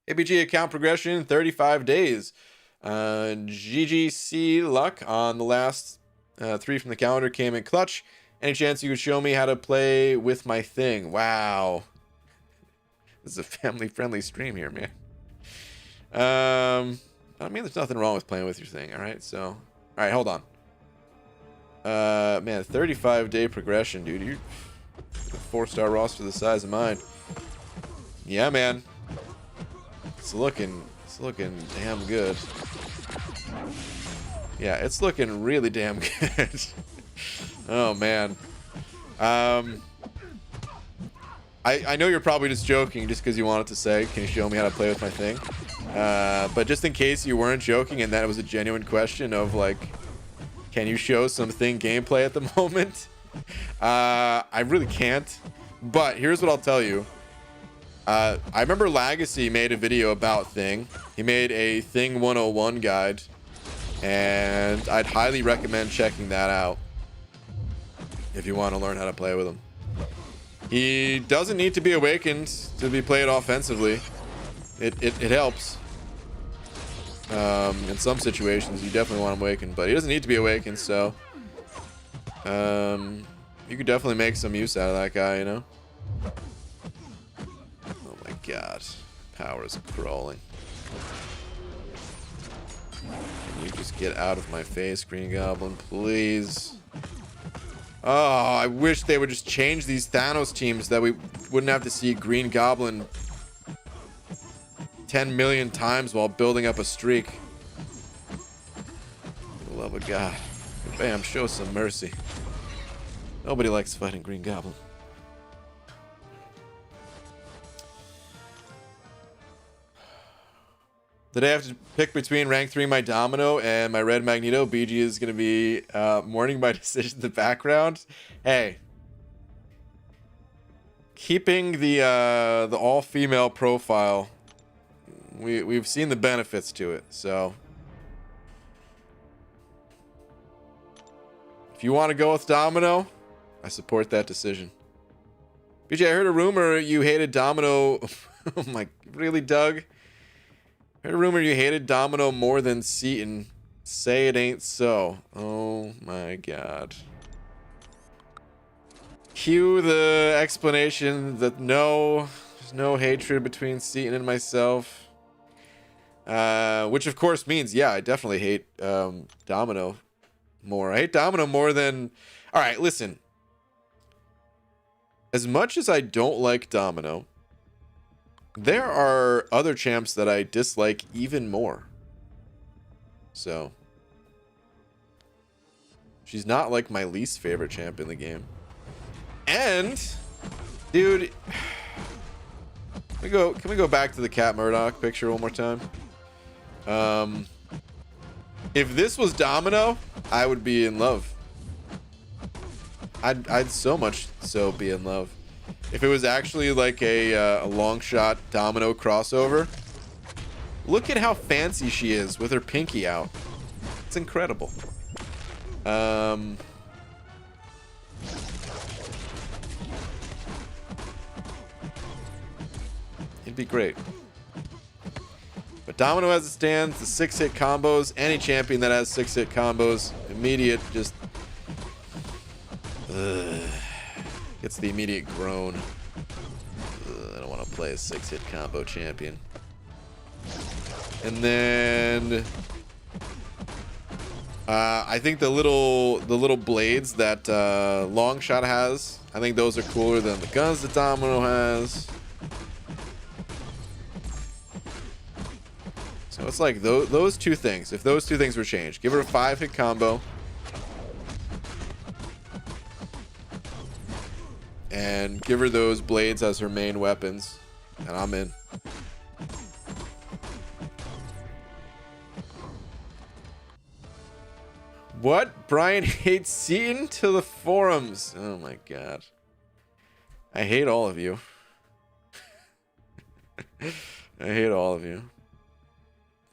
ABG account progression, 35 days. GGC luck on the last 3 from the calendar came in clutch. Any chance you could show me how to play with my thing? Wow. This is a family-friendly stream here, man. I mean, there's nothing wrong with playing with your thing, all right? So, all right, hold on. Man, 35-day progression, dude. You're a 4-star roster the size of mine. Yeah, man. It's looking damn good. Yeah, it's looking really damn good. Oh, man. I know you're probably just joking just because you wanted to say, can you show me how to play with my thing? But just in case you weren't joking and that was a genuine question of, like, can you show some thing gameplay at the moment? I really can't. But here's what I'll tell you. I remember Legacy made a video about Thing. He made a Thing 101 guide. And I'd highly recommend checking that out if you want to learn how to play with him. He doesn't need to be awakened to be played offensively. It helps. In some situations, you definitely want him awakened, but he doesn't need to be awakened, so you could definitely make some use out of that guy, you know? Oh my god. Power is crawling. Can you just get out of my face, Green Goblin, please? Oh, I wish they would just change these Thanos teams that we wouldn't have to see Green Goblin 10 million times while building up a streak. For the love of God. Bam, show some mercy. Nobody likes fighting Green Goblin. Today I have to pick between rank 3 my Domino and my Red Magneto. BG is going to be mourning my decision in the background. Hey. Keeping the all-female profile, we've seen the benefits to it, so. If you want to go with Domino, I support that decision. BG, I heard a rumor you hated Domino. Oh my, really, Doug? I heard a rumor you hated Domino more than Seaton. Say it ain't so. Oh my god. Cue the explanation that no, there's no hatred between Seaton and myself. Which of course means, yeah, I definitely hate Domino more. I hate Domino more than... Alright, listen. As much as I don't like Domino, there are other champs that I dislike even more. So. She's not like my least favorite champ in the game. And, dude, can we go back to the Cat Murdoch picture one more time? If this was Domino, I would be in love. I'd so much so be in love. If it was actually like a long shot Domino crossover. Look at how fancy she is with her pinky out. It's incredible. It'd be great. But Domino as it stands, the 6-hit combos, any champion that has 6-hit combos, immediate just gets the immediate groan. I don't want to play a 6-hit combo champion. And then I think the little blades that Longshot has, I think those are cooler than the guns that Domino has. So it's like those two things. If those two things were changed, give her a 5-hit combo. and give her those blades as her main weapons, and I'm in. What? Brian hates Seaton to the forums. Oh my god. I hate all of you. I hate all of you.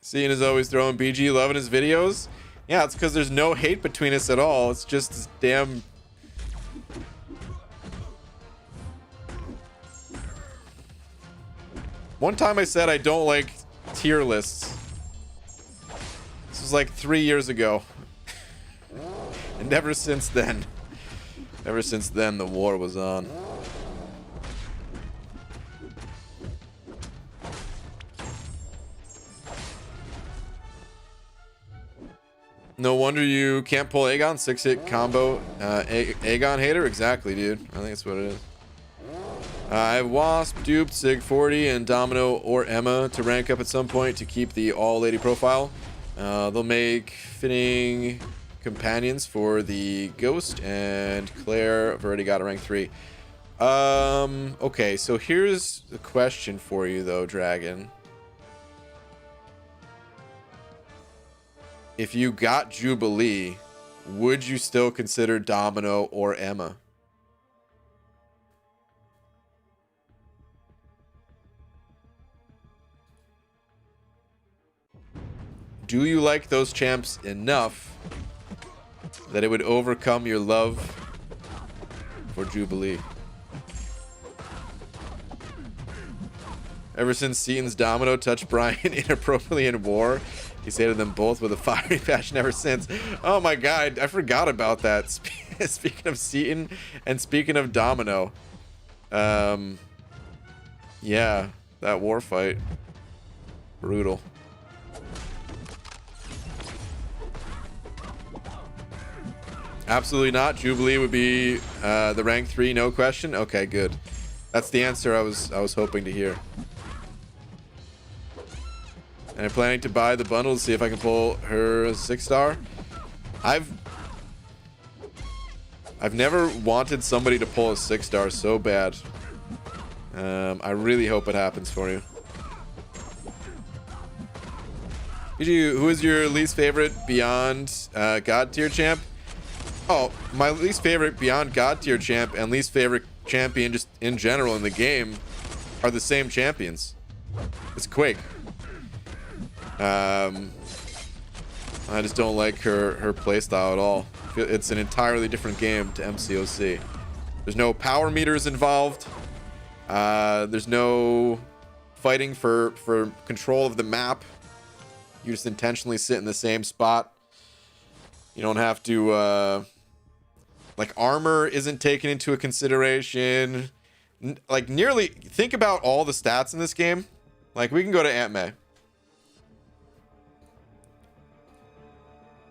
Seaton is always throwing BG love in his videos. Yeah, it's because there's no hate between us at all. It's just this damn... One time I said I don't like tier lists. This was like 3 years ago. And ever since then, the war was on. No wonder you can't pull Aegon. 6-hit combo. Aegon hater? Exactly, dude. I think that's what it is. I have Wasp, Dupe, Sig 40, and Domino or Emma to rank up at some point to keep the all-lady profile. They'll make fitting companions for the Ghost, and Claire, I've already got a rank 3. Okay, so here's the question for you, though, Dragon. If you got Jubilee, would you still consider Domino or Emma? Do you like those champs enough that it would overcome your love for Jubilee? Ever since Seaton's Domino touched Brian inappropriately in war, he's hated them both with a fiery passion ever since. Oh my god, I forgot about that. Speaking of Seaton and speaking of Domino. Yeah, that war fight. Brutal. Absolutely not. Jubilee would be the rank 3, no question. Okay, good. That's the answer I was hoping to hear. And I'm planning to buy the bundle to see if I can pull her 6-star. I've never wanted somebody to pull a 6-star so bad. I really hope it happens for you. Who is your least favorite Beyond God tier champ? Oh, my least favorite Beyond God tier champ and least favorite champion just in general in the game are the same champions. It's Quake. I just don't like her playstyle at all. It's an entirely different game to MCOC. There's no power meters involved. There's no fighting for control of the map. You just intentionally sit in the same spot. You don't have to like armor isn't taken into a consideration. Like nearly think about all the stats in this game. Like we can go to Aunt May.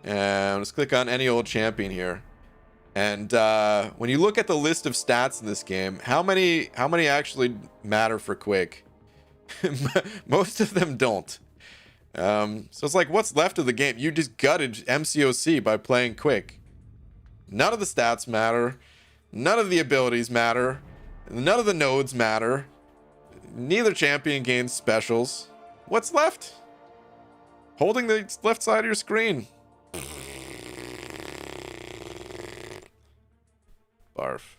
And let's click on any old champion here. And when you look at the list of stats in this game, how many actually matter for Quake? Most of them don't. So it's like, what's left of the game? You just gutted MCOC by playing Quake. None of the stats matter. None of the abilities matter. None of the nodes matter. Neither champion gains specials. What's left? Holding the left side of your screen. Barf.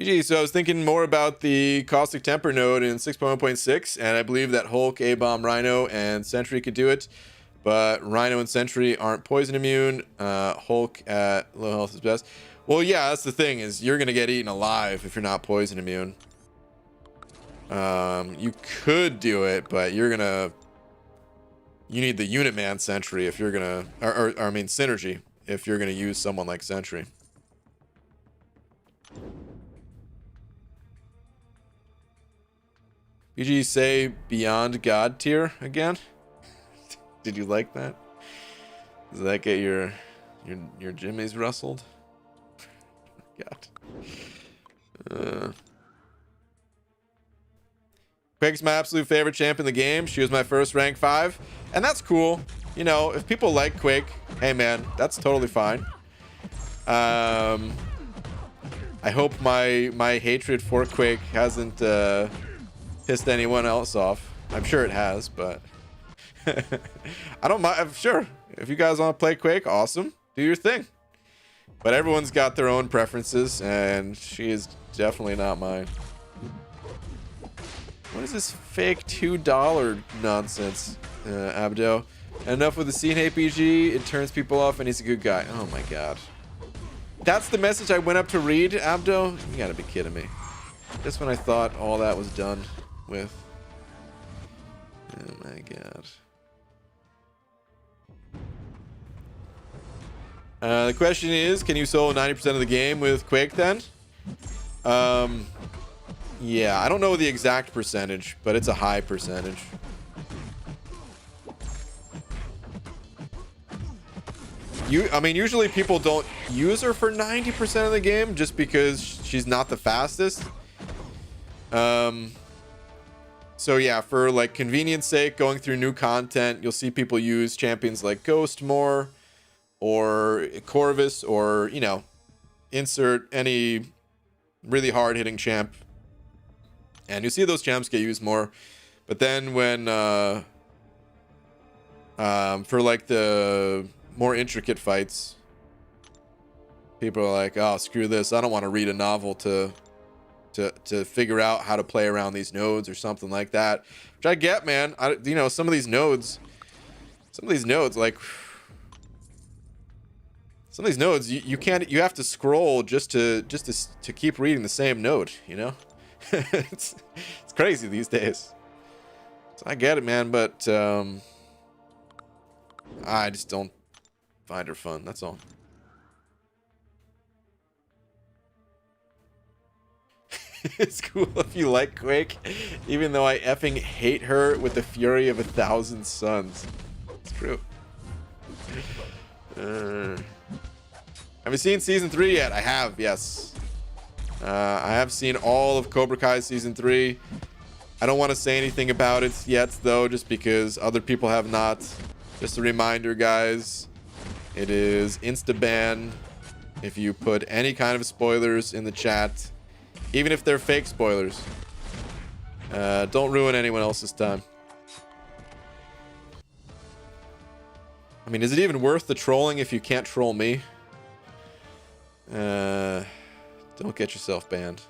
BG, so I was thinking more about the Caustic Temper node in 6.1.6, and I believe that Hulk, A-Bomb, Rhino, and Sentry could do it. But Rhino and Sentry aren't poison immune. Hulk at low health is best. Well, yeah, that's the thing, is you're going to get eaten alive if you're not poison immune. You could do it, but you're going to... You need the Unit Man Sentry if you're going to... Or, I mean, Synergy, if you're going to use someone like Sentry. BG, say Beyond God tier again? Did you like that? Does that get your jimmies rustled? God. Quake's my absolute favorite champ in the game. She was my first rank 5, and that's cool. You know, if people like Quake, hey man, that's totally fine. I hope my hatred for Quake hasn't pissed anyone else off. I'm sure it has, but I don't mind. Sure, if you guys want to play Quake, awesome, do your thing. But everyone's got their own preferences, and she is definitely not mine. What is this fake $2 nonsense, Abdo? Enough with the scene APG, it turns people off and he's a good guy. Oh my god. That's the message I went up to read, Abdo? You gotta be kidding me. Just when I thought all that was done with. Oh my god. The question is, can you solo 90% of the game with Quake then? Yeah, I don't know the exact percentage, but it's a high percentage. I mean, usually people don't use her for 90% of the game just because she's not the fastest. So yeah, for like convenience sake, going through new content, you'll see people use champions like Ghost more, or Corvus, or, you know, insert any really hard-hitting champ. And you see those champs get used more. But then when, for like the more intricate fights, people are like, oh, screw this. I don't want to read a novel to figure out how to play around these nodes or something like that. Which I get, man. You know, some of these nodes, like, some of these nodes, you can't, you have to scroll just to keep reading the same node, you know? it's crazy these days. So I get it, man, but I just don't find her fun, that's all. It's cool if you like Quake, even though I effing hate her with the fury of 1,000 suns. It's true. Have you seen season 3 yet? I have, yes. I have seen all of Cobra Kai season 3. I don't want to say anything about it yet, though, just because other people have not. Just a reminder, guys. It is insta-ban if you put any kind of spoilers in the chat, even if they're fake spoilers. Don't ruin anyone else's time. I mean, is it even worth the trolling if you can't troll me? Don't get yourself banned.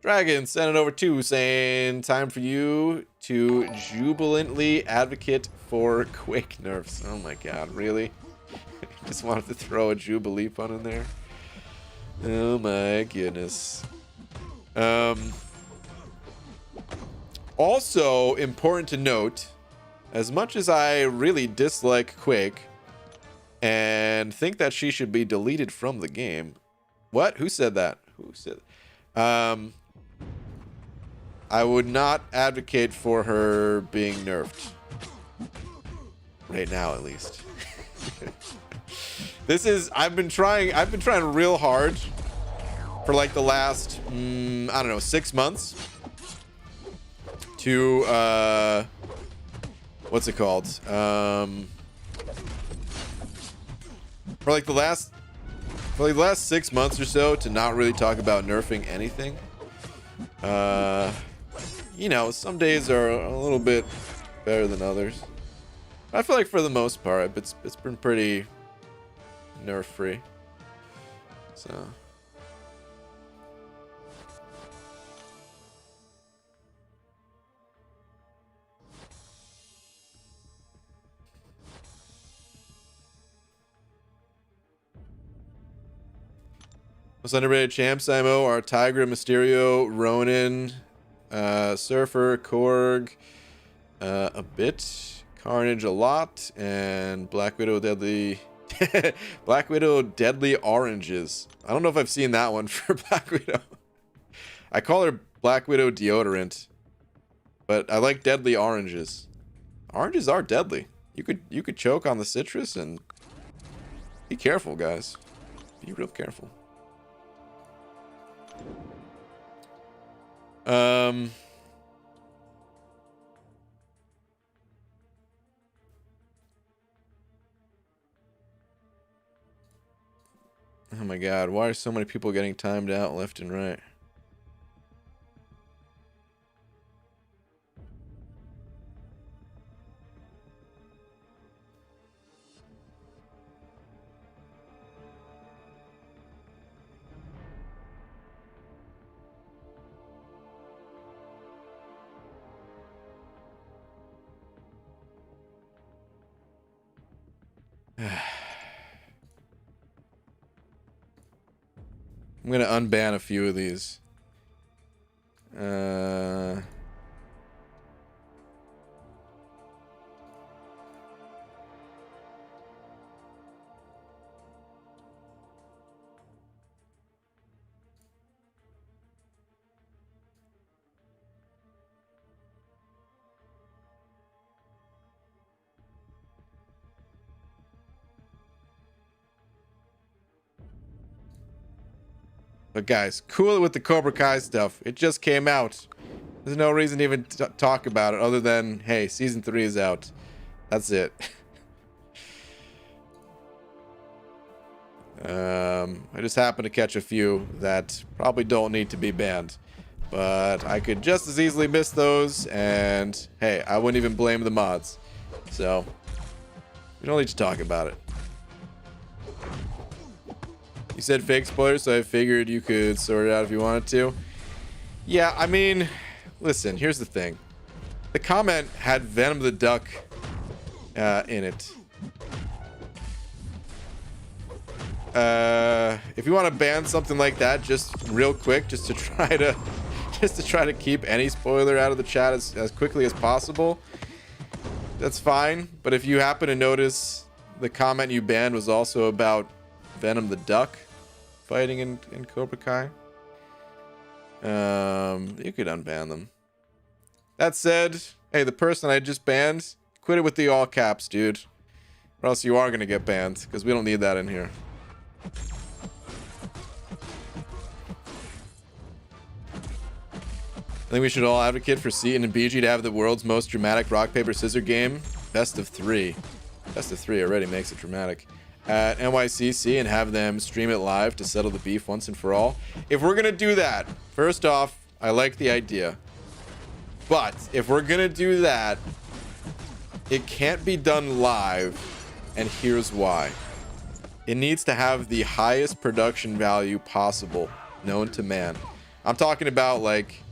Dragon sent it over too, saying time for you to jubilantly advocate for Quake nerfs. Oh my god, really? Just wanted to throw a Jubilee pun in there. Oh my goodness. Also important to note, as much as I really dislike Quake and think that she should be deleted from the game. What? Who said that? Who said I would not advocate for her being nerfed. Right now, at least. This is, I've been trying real hard for like the last, I don't know, 6 months to, what's it called? For like the last 6 months or so to not really talk about nerfing anything. You know, some days are a little bit better than others. I feel like for the most part, it's been pretty nerf free. So. Most underrated champs, IMO, are Tigra, Mysterio, Ronin, Surfer, Korg, a bit, Carnage a lot, and Black Widow Deadly. Black Widow Deadly Oranges. I don't know if I've seen that one for Black Widow. I call her Black Widow Deodorant, but I like Deadly Oranges. Oranges are deadly. You could choke on the citrus, and be careful, guys. Be real careful. Oh my god, why are so many people getting timed out left and right? I'm gonna unban a few of these. But guys, cool it with the Cobra Kai stuff. It just came out. There's no reason to even talk about it other than, hey, season 3 is out. That's it. I just happened to catch a few that probably don't need to be banned. But I could just as easily miss those, and hey, I wouldn't even blame the mods. So, we don't need to talk about it. You said fake spoilers, so I figured you could sort it out if you wanted to. Yeah, I mean, listen, here's the thing. The comment had Venom the Duck in it. If you want to ban something like that, just real quick, just to try to keep any spoiler out of the chat as quickly as possible, that's fine. But if you happen to notice the comment you banned was also about Venom the Duck fighting in Cobra Kai, you could unban them. That said, hey, the person I just banned, quit it with the all caps, dude, or else you are gonna get banned, because we don't need that in here. I think we should all advocate for Seaton and BG to have the world's most dramatic rock paper scissors game. Best of 3. Best of 3 already makes it dramatic. At NYCC, and have them stream it live to settle the beef once and for all. If we're gonna do that, first off, I like the idea. But if we're gonna do that, it can't be done live, and here's why. It needs to have the highest production value possible known to man. I'm talking about like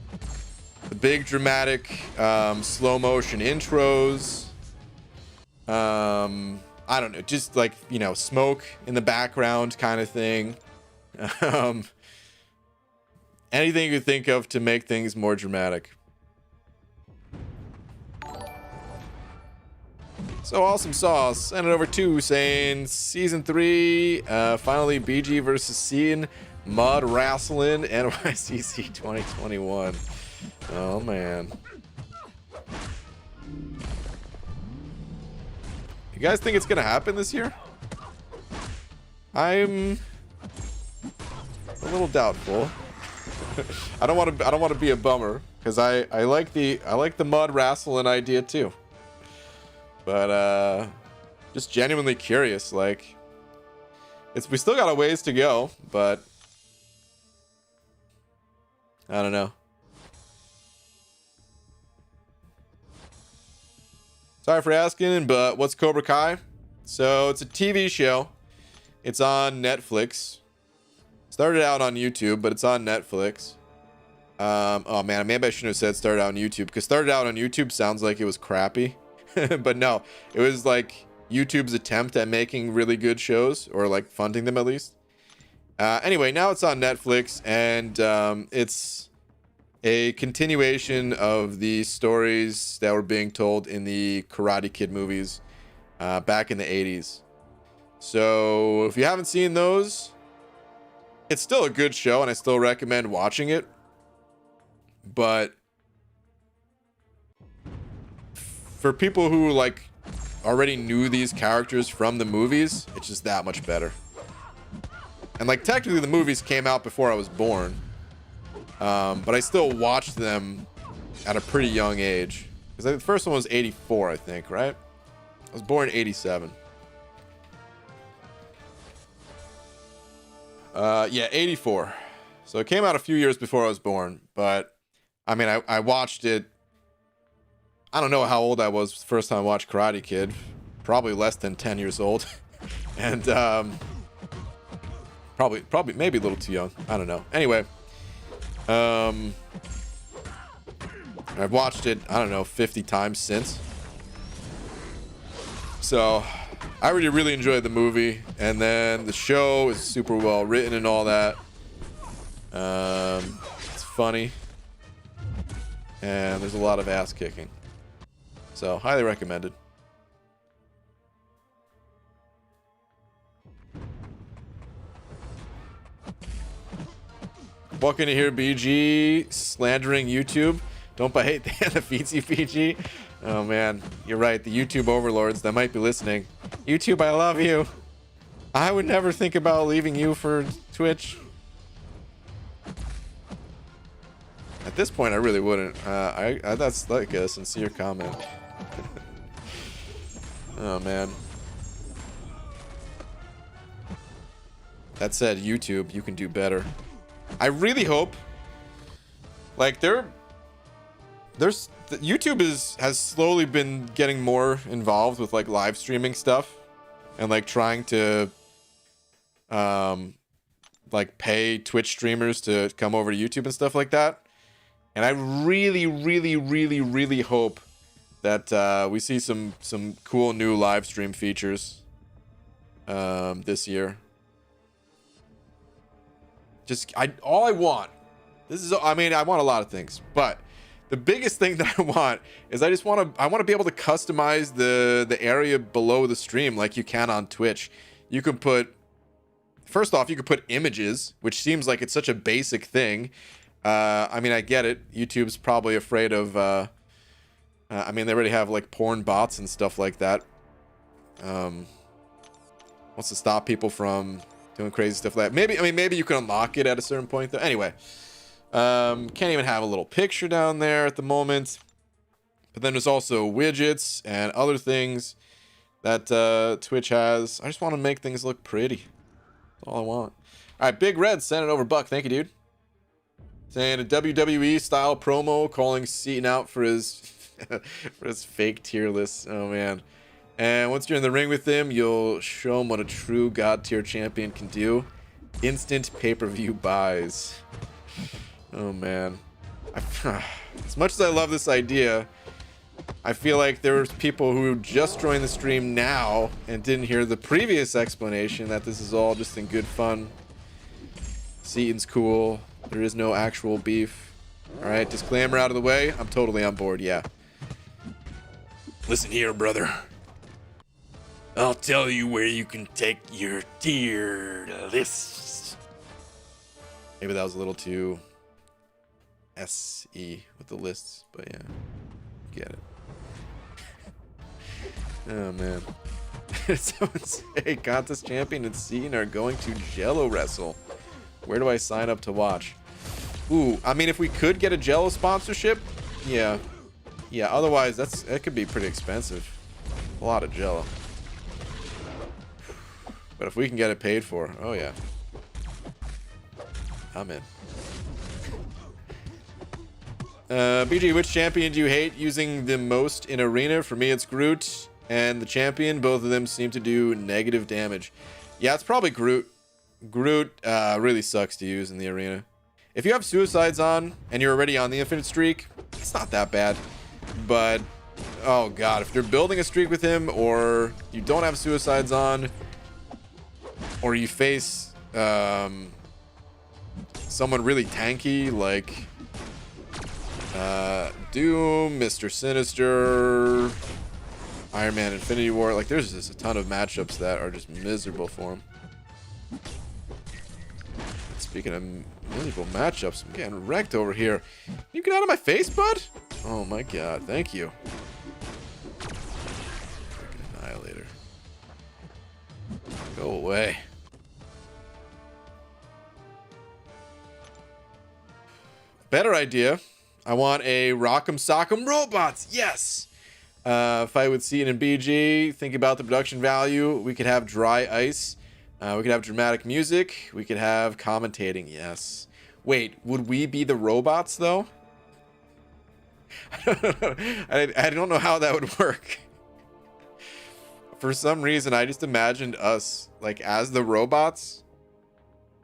the big dramatic slow motion intros. I don't know, just like, you know, smoke in the background kind of thing. Anything you could think of to make things more dramatic. So Awesome Sauce sent it over to saying season 3, finally BG versus Seaton Mud Wrestling NYCC 2021. Oh man. You guys think it's gonna happen this year? I'm a little doubtful. I don't want to be a bummer, because I like the mud wrestling idea too. But just genuinely curious, like we still got a ways to go, but I don't know. Sorry for asking, but what's Cobra Kai? So it's a TV show. It's on Netflix. Started out on YouTube, but it's on Netflix. Oh man, maybe I shouldn't have said started out on YouTube, because started out on YouTube sounds like it was crappy. But no, it was like YouTube's attempt at making really good shows, or like funding them at least. Anyway, now it's on Netflix, and it's a continuation of the stories that were being told in the Karate Kid movies back in the 80s. So if you haven't seen those, it's still a good show, and I still recommend watching it. But for people who like already knew these characters from the movies, it's just that much better. And like technically the movies came out before I was born. But I still watched them at a pretty young age. Because the first one was 84, I think, right? I was born in 87. Yeah, 84. So it came out a few years before I was born, but I mean, I watched it. I don't know how old I was the first time I watched Karate Kid. Probably less than 10 years old. And probably maybe a little too young. I don't know. Anyway, I've watched it, I don't know, 50 times since. So I really enjoyed the movie, and then the show is super well written and all that. It's funny, and there's a lot of ass kicking. So highly recommended. Welcome to hear BG slandering YouTube. Don't buy the feetsy PG. Oh man, you're right. The YouTube overlords that might be listening. YouTube, I love you. I would never think about leaving you for Twitch. At this point, I really wouldn't. That's like a sincere comment. Oh man. That said, YouTube, you can do better. I really hope, like, YouTube has slowly been getting more involved with like live streaming stuff and like trying to like pay Twitch streamers to come over to YouTube and stuff like that. And I really hope that we see some cool new live stream features this year. All I want, I want a lot of things, but the biggest thing that I want is I want to be able to customize the area below the stream like you can on Twitch. You can put, first off, you could put images, which seems like it's such a basic thing. I mean, I get it. YouTube's probably afraid of, I mean, they already have like porn bots and stuff like that. Wants to stop people from doing crazy stuff like that. Maybe you can unlock it at a certain point though. Anyway, can't even have a little picture down there at the moment. But then there's also widgets and other things that Twitch has. I just want to make things look pretty. That's all I want. All right, Big Red sent it over Buck. Thank you, dude. Saying a WWE style promo calling Seaton out for his for his fake tier list. Oh man. And once you're in the ring with him, you'll show him what a true God tier champion can do. Instant pay-per-view buys. Oh man. As much as I love this idea, I feel like there's people who just joined the stream now and didn't hear the previous explanation that this is all just in good fun. Seaton's cool. There is no actual beef. Alright, disclaimer out of the way. I'm totally on board, yeah. Listen here, brother. I'll tell you where you can take your tier list. Maybe that was a little too SE with the lists, but yeah. Get it. Oh, man. Someone say contest champion and Seaton are going to Jello wrestle. Where do I sign up to watch? Ooh, I mean, if we could get a Jello sponsorship, yeah. Yeah, otherwise, that could be pretty expensive. A lot of Jello. But if we can get it paid for, oh yeah. I'm in. BG, which champion do you hate using the most in arena? For me, it's Groot and the champion. Both of them seem to do negative damage. Yeah, it's probably Groot. Groot really sucks to use in the arena. If you have suicides on and you're already on the infinite streak, it's not that bad. But, oh god, if you're building a streak with him or you don't have suicides on, or you face someone really tanky like Doom, Mr. Sinister, Iron Man Infinity War, like there's just a ton of matchups that are just miserable for him. Speaking of miserable matchups, I'm getting wrecked over here. Can you get out of my face, bud? Oh my god, thank you. Freaking Annihilator. Go away. Better idea. I want a Rock'em Sock'em Robots. Yes. Fight with Seaton and BG. Think about the production value. We could have dry ice. We could have dramatic music. We could have commentating. Yes. Wait, would we be the robots though? I don't know how that would work. For some reason, I just imagined us like as the robots.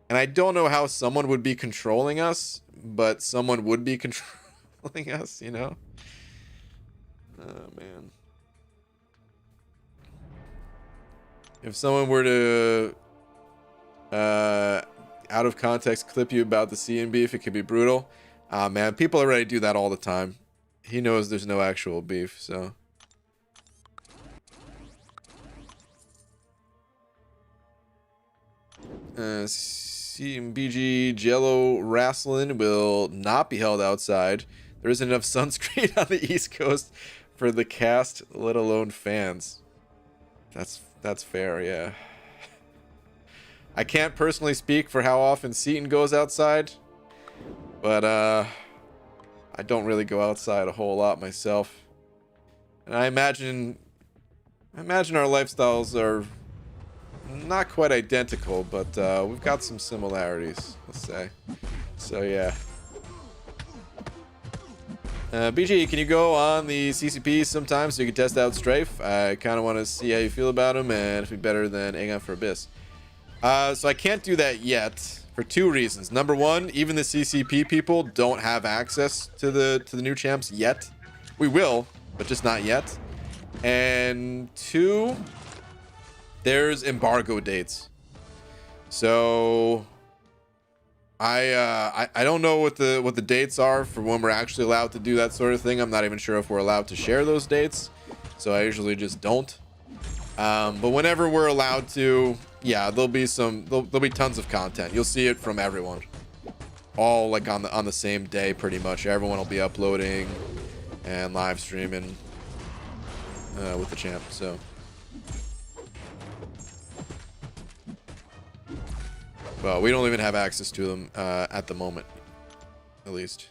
And I don't know how someone would be controlling us, but someone would be controlling us, you know? Oh, man. If someone were to, out of context, clip you about the C and beef, it could be brutal. Man, people already do that all the time. He knows there's no actual beef, so. CMBG Jello Wrestling will not be held outside. There isn't enough sunscreen on the East Coast for the cast, let alone fans. That's fair, yeah. I can't personally speak for how often Seaton goes outside, but I don't really go outside a whole lot myself. And I imagine our lifestyles are not quite identical, but we've got some similarities, let's say. So yeah. BG, can you go on the CCP sometime so you can test out Strafe? I kind of want to see how you feel about him and if he's better than Aegon for Abyss. So I can't do that yet for two reasons. Number one, even the CCP people don't have access to the new champs yet. We will, but just not yet. And two, there's embargo dates. So I don't know what the dates are for when we're actually allowed to do that sort of thing. I'm not even sure if we're allowed to share those dates, so I usually just don't. But whenever we're allowed to, yeah, there'll be tons of content. You'll see it from everyone, all like on the same day, pretty much. Everyone will be uploading and live streaming with the champ. So. Well, we don't even have access to them at the moment, at least.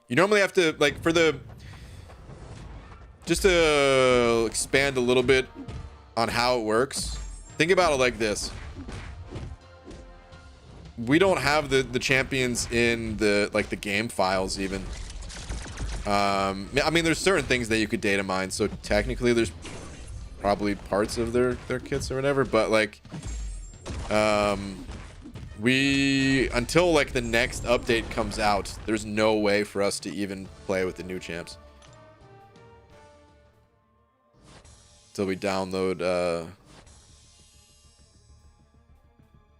You normally have to, like, just to expand a little bit on how it works. Think about it like this. We don't have the champions in the game files even. I mean, there's certain things that you could data mine, so technically there's probably parts of their kits or whatever, but like, until like the next update comes out, there's no way for us to even play with the new champs until we download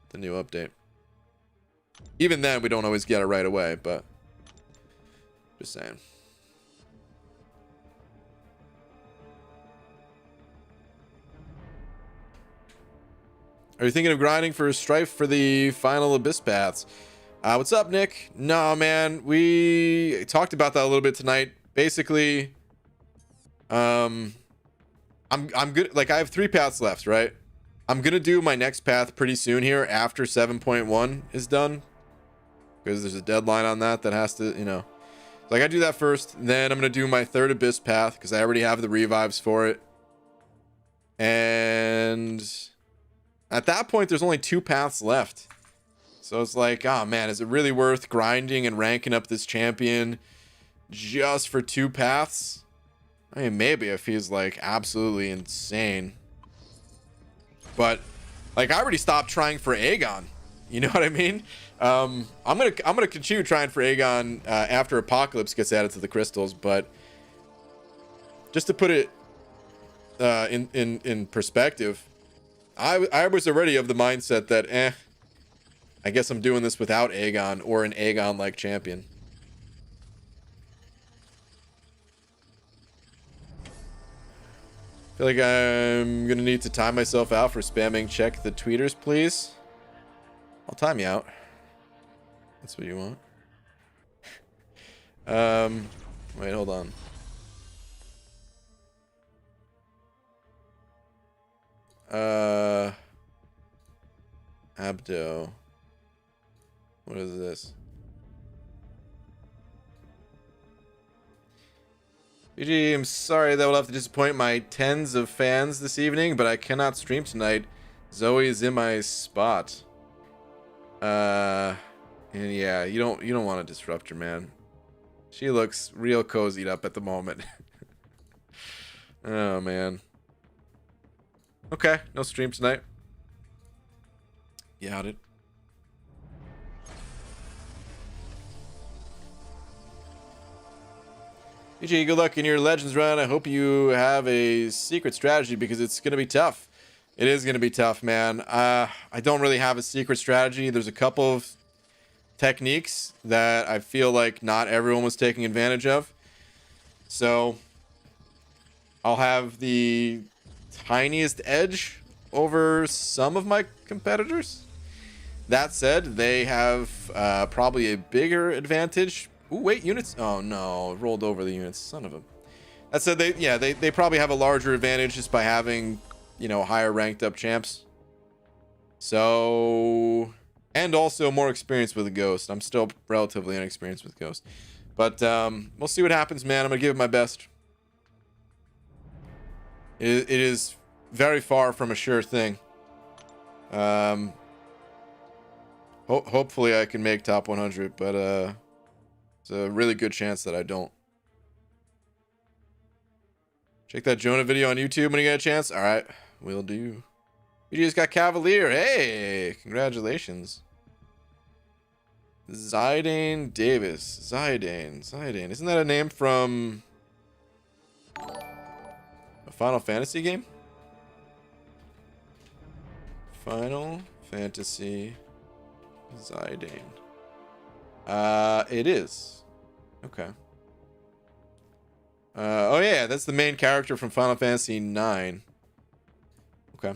the new update. Even then, we don't always get it right away, but just saying. Are you thinking of grinding for Strife for the final Abyss paths? What's up, Nick? No, man. We talked about that a little bit tonight. Basically, I'm good. Like, I have 3 paths left, right? I'm gonna do my next path pretty soon here after 7.1 is done, because there's a deadline on that has to, you know. So I gotta do that first. Then I'm gonna do my 3rd Abyss path because I already have the revives for it. And at that point, there's only 2 paths left. So it's like, oh man, is it really worth grinding and ranking up this champion just for 2 paths? I mean, maybe if he's like absolutely insane. But like, I already stopped trying for Aegon. You know what I mean? I'm gonna continue trying for Aegon after Apocalypse gets added to the crystals, but just to put it in perspective, I was already of the mindset that I guess I'm doing this without Aegon or an Aegon-like champion. I feel like I'm gonna need to time myself out for spamming check the tweeters, please. I'll time you out. That's what you want. Wait, hold on. Abdo. What is this? BG, I'm sorry that will have to disappoint my tens of fans this evening, but I cannot stream tonight Zoe's in my spot. And yeah, you don't want to disrupt her, man. She looks real cozied up at the moment. Oh, man. Okay, no stream tonight. Got it. BG, good luck in your Legends run. I hope you have a secret strategy because it's going to be tough. It is going to be tough, man. I don't really have a secret strategy. There's a couple of techniques that I feel like not everyone was taking advantage of. So I'll have the tiniest edge over some of my competitors. That said, they have probably a bigger advantage. Ooh, wait, units. Oh no, rolled over the units. Son of a. That said, they probably have a larger advantage just by having, you know, higher ranked up champs. So, and also more experience with a Ghost. I'm still relatively inexperienced with Ghost, but we'll see what happens, man. I'm gonna give it my best. It is very far from a sure thing. Hopefully I can make top 100, but it's a really good chance that I don't. Check that Jonah video on YouTube when you get a chance. All right, will do. You just got Cavalier. Hey, congratulations. Zidane Davis. Zidane. Isn't that a name from a Final Fantasy game? Final Fantasy Zidane. It is. Okay. Oh yeah, that's the main character from Final Fantasy IX. Okay.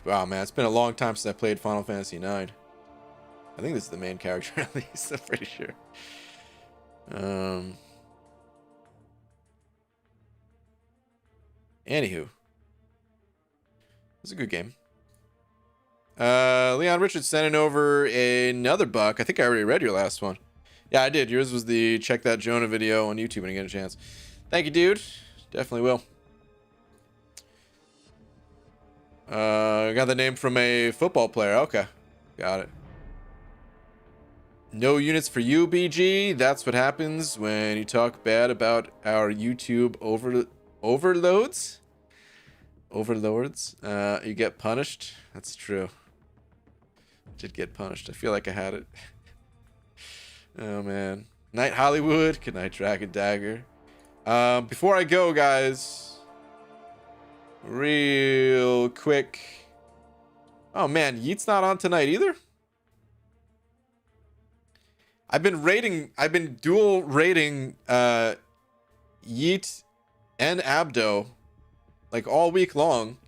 Wow, man, it's been a long time since I played Final Fantasy IX. I think this is the main character at least. I'm pretty sure. Anywho, it's a good game. Leon Richards sending over another buck. I think I already read your last one. Yeah, I did. Yours was the check that Jonah video on YouTube when you get a chance. Thank you, dude. Definitely will. Got the name from a football player. Okay, got it. No units for you, BG. That's what happens when you talk bad about our YouTube overloads. Overlords. You get punished. That's true. Did get punished. I feel like I had it. Oh man. Night Hollywood. Good night, Dragon Dagger. Before I go, guys, real quick. Oh man, Yeet's not on tonight either. I've been dual rating Yeet and Abdo like all week long,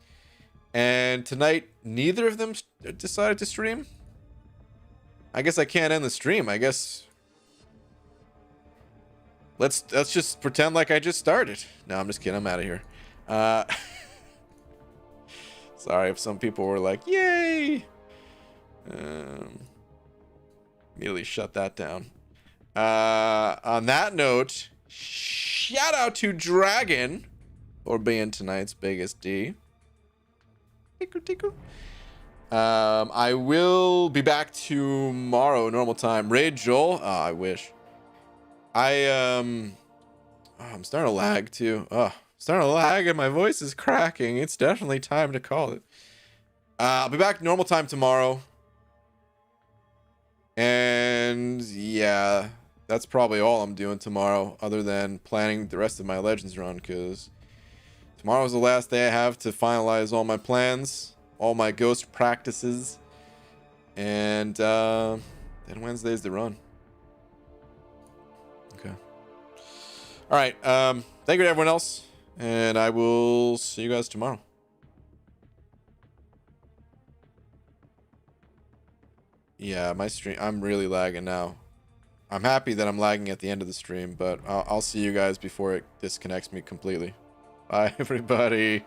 and tonight neither of them decided to stream. I guess I can't end the stream. I guess let's just pretend like I just started. No, I'm just kidding. I'm out of here. Sorry if some people were like, "Yay!" Immediately shut that down. On that note, shout out to Dragon for being tonight's biggest D. Tickle. I will be back tomorrow, normal time. Raid Joel. Oh, I wish. I'm starting to lag too. Oh, starting to lag and my voice is cracking. It's definitely time to call it. I'll be back normal time tomorrow. And yeah, that's probably all I'm doing tomorrow, other than planning the rest of my Legends run, because tomorrow's the last day I have to finalize all my plans, all my ghost practices, and then Wednesday's the run. Okay. All right. Thank you to everyone else, and I will see you guys tomorrow. Yeah, my stream, I'm really lagging now. I'm happy that I'm lagging at the end of the stream, but I'll see you guys before it disconnects me completely. Bye, everybody.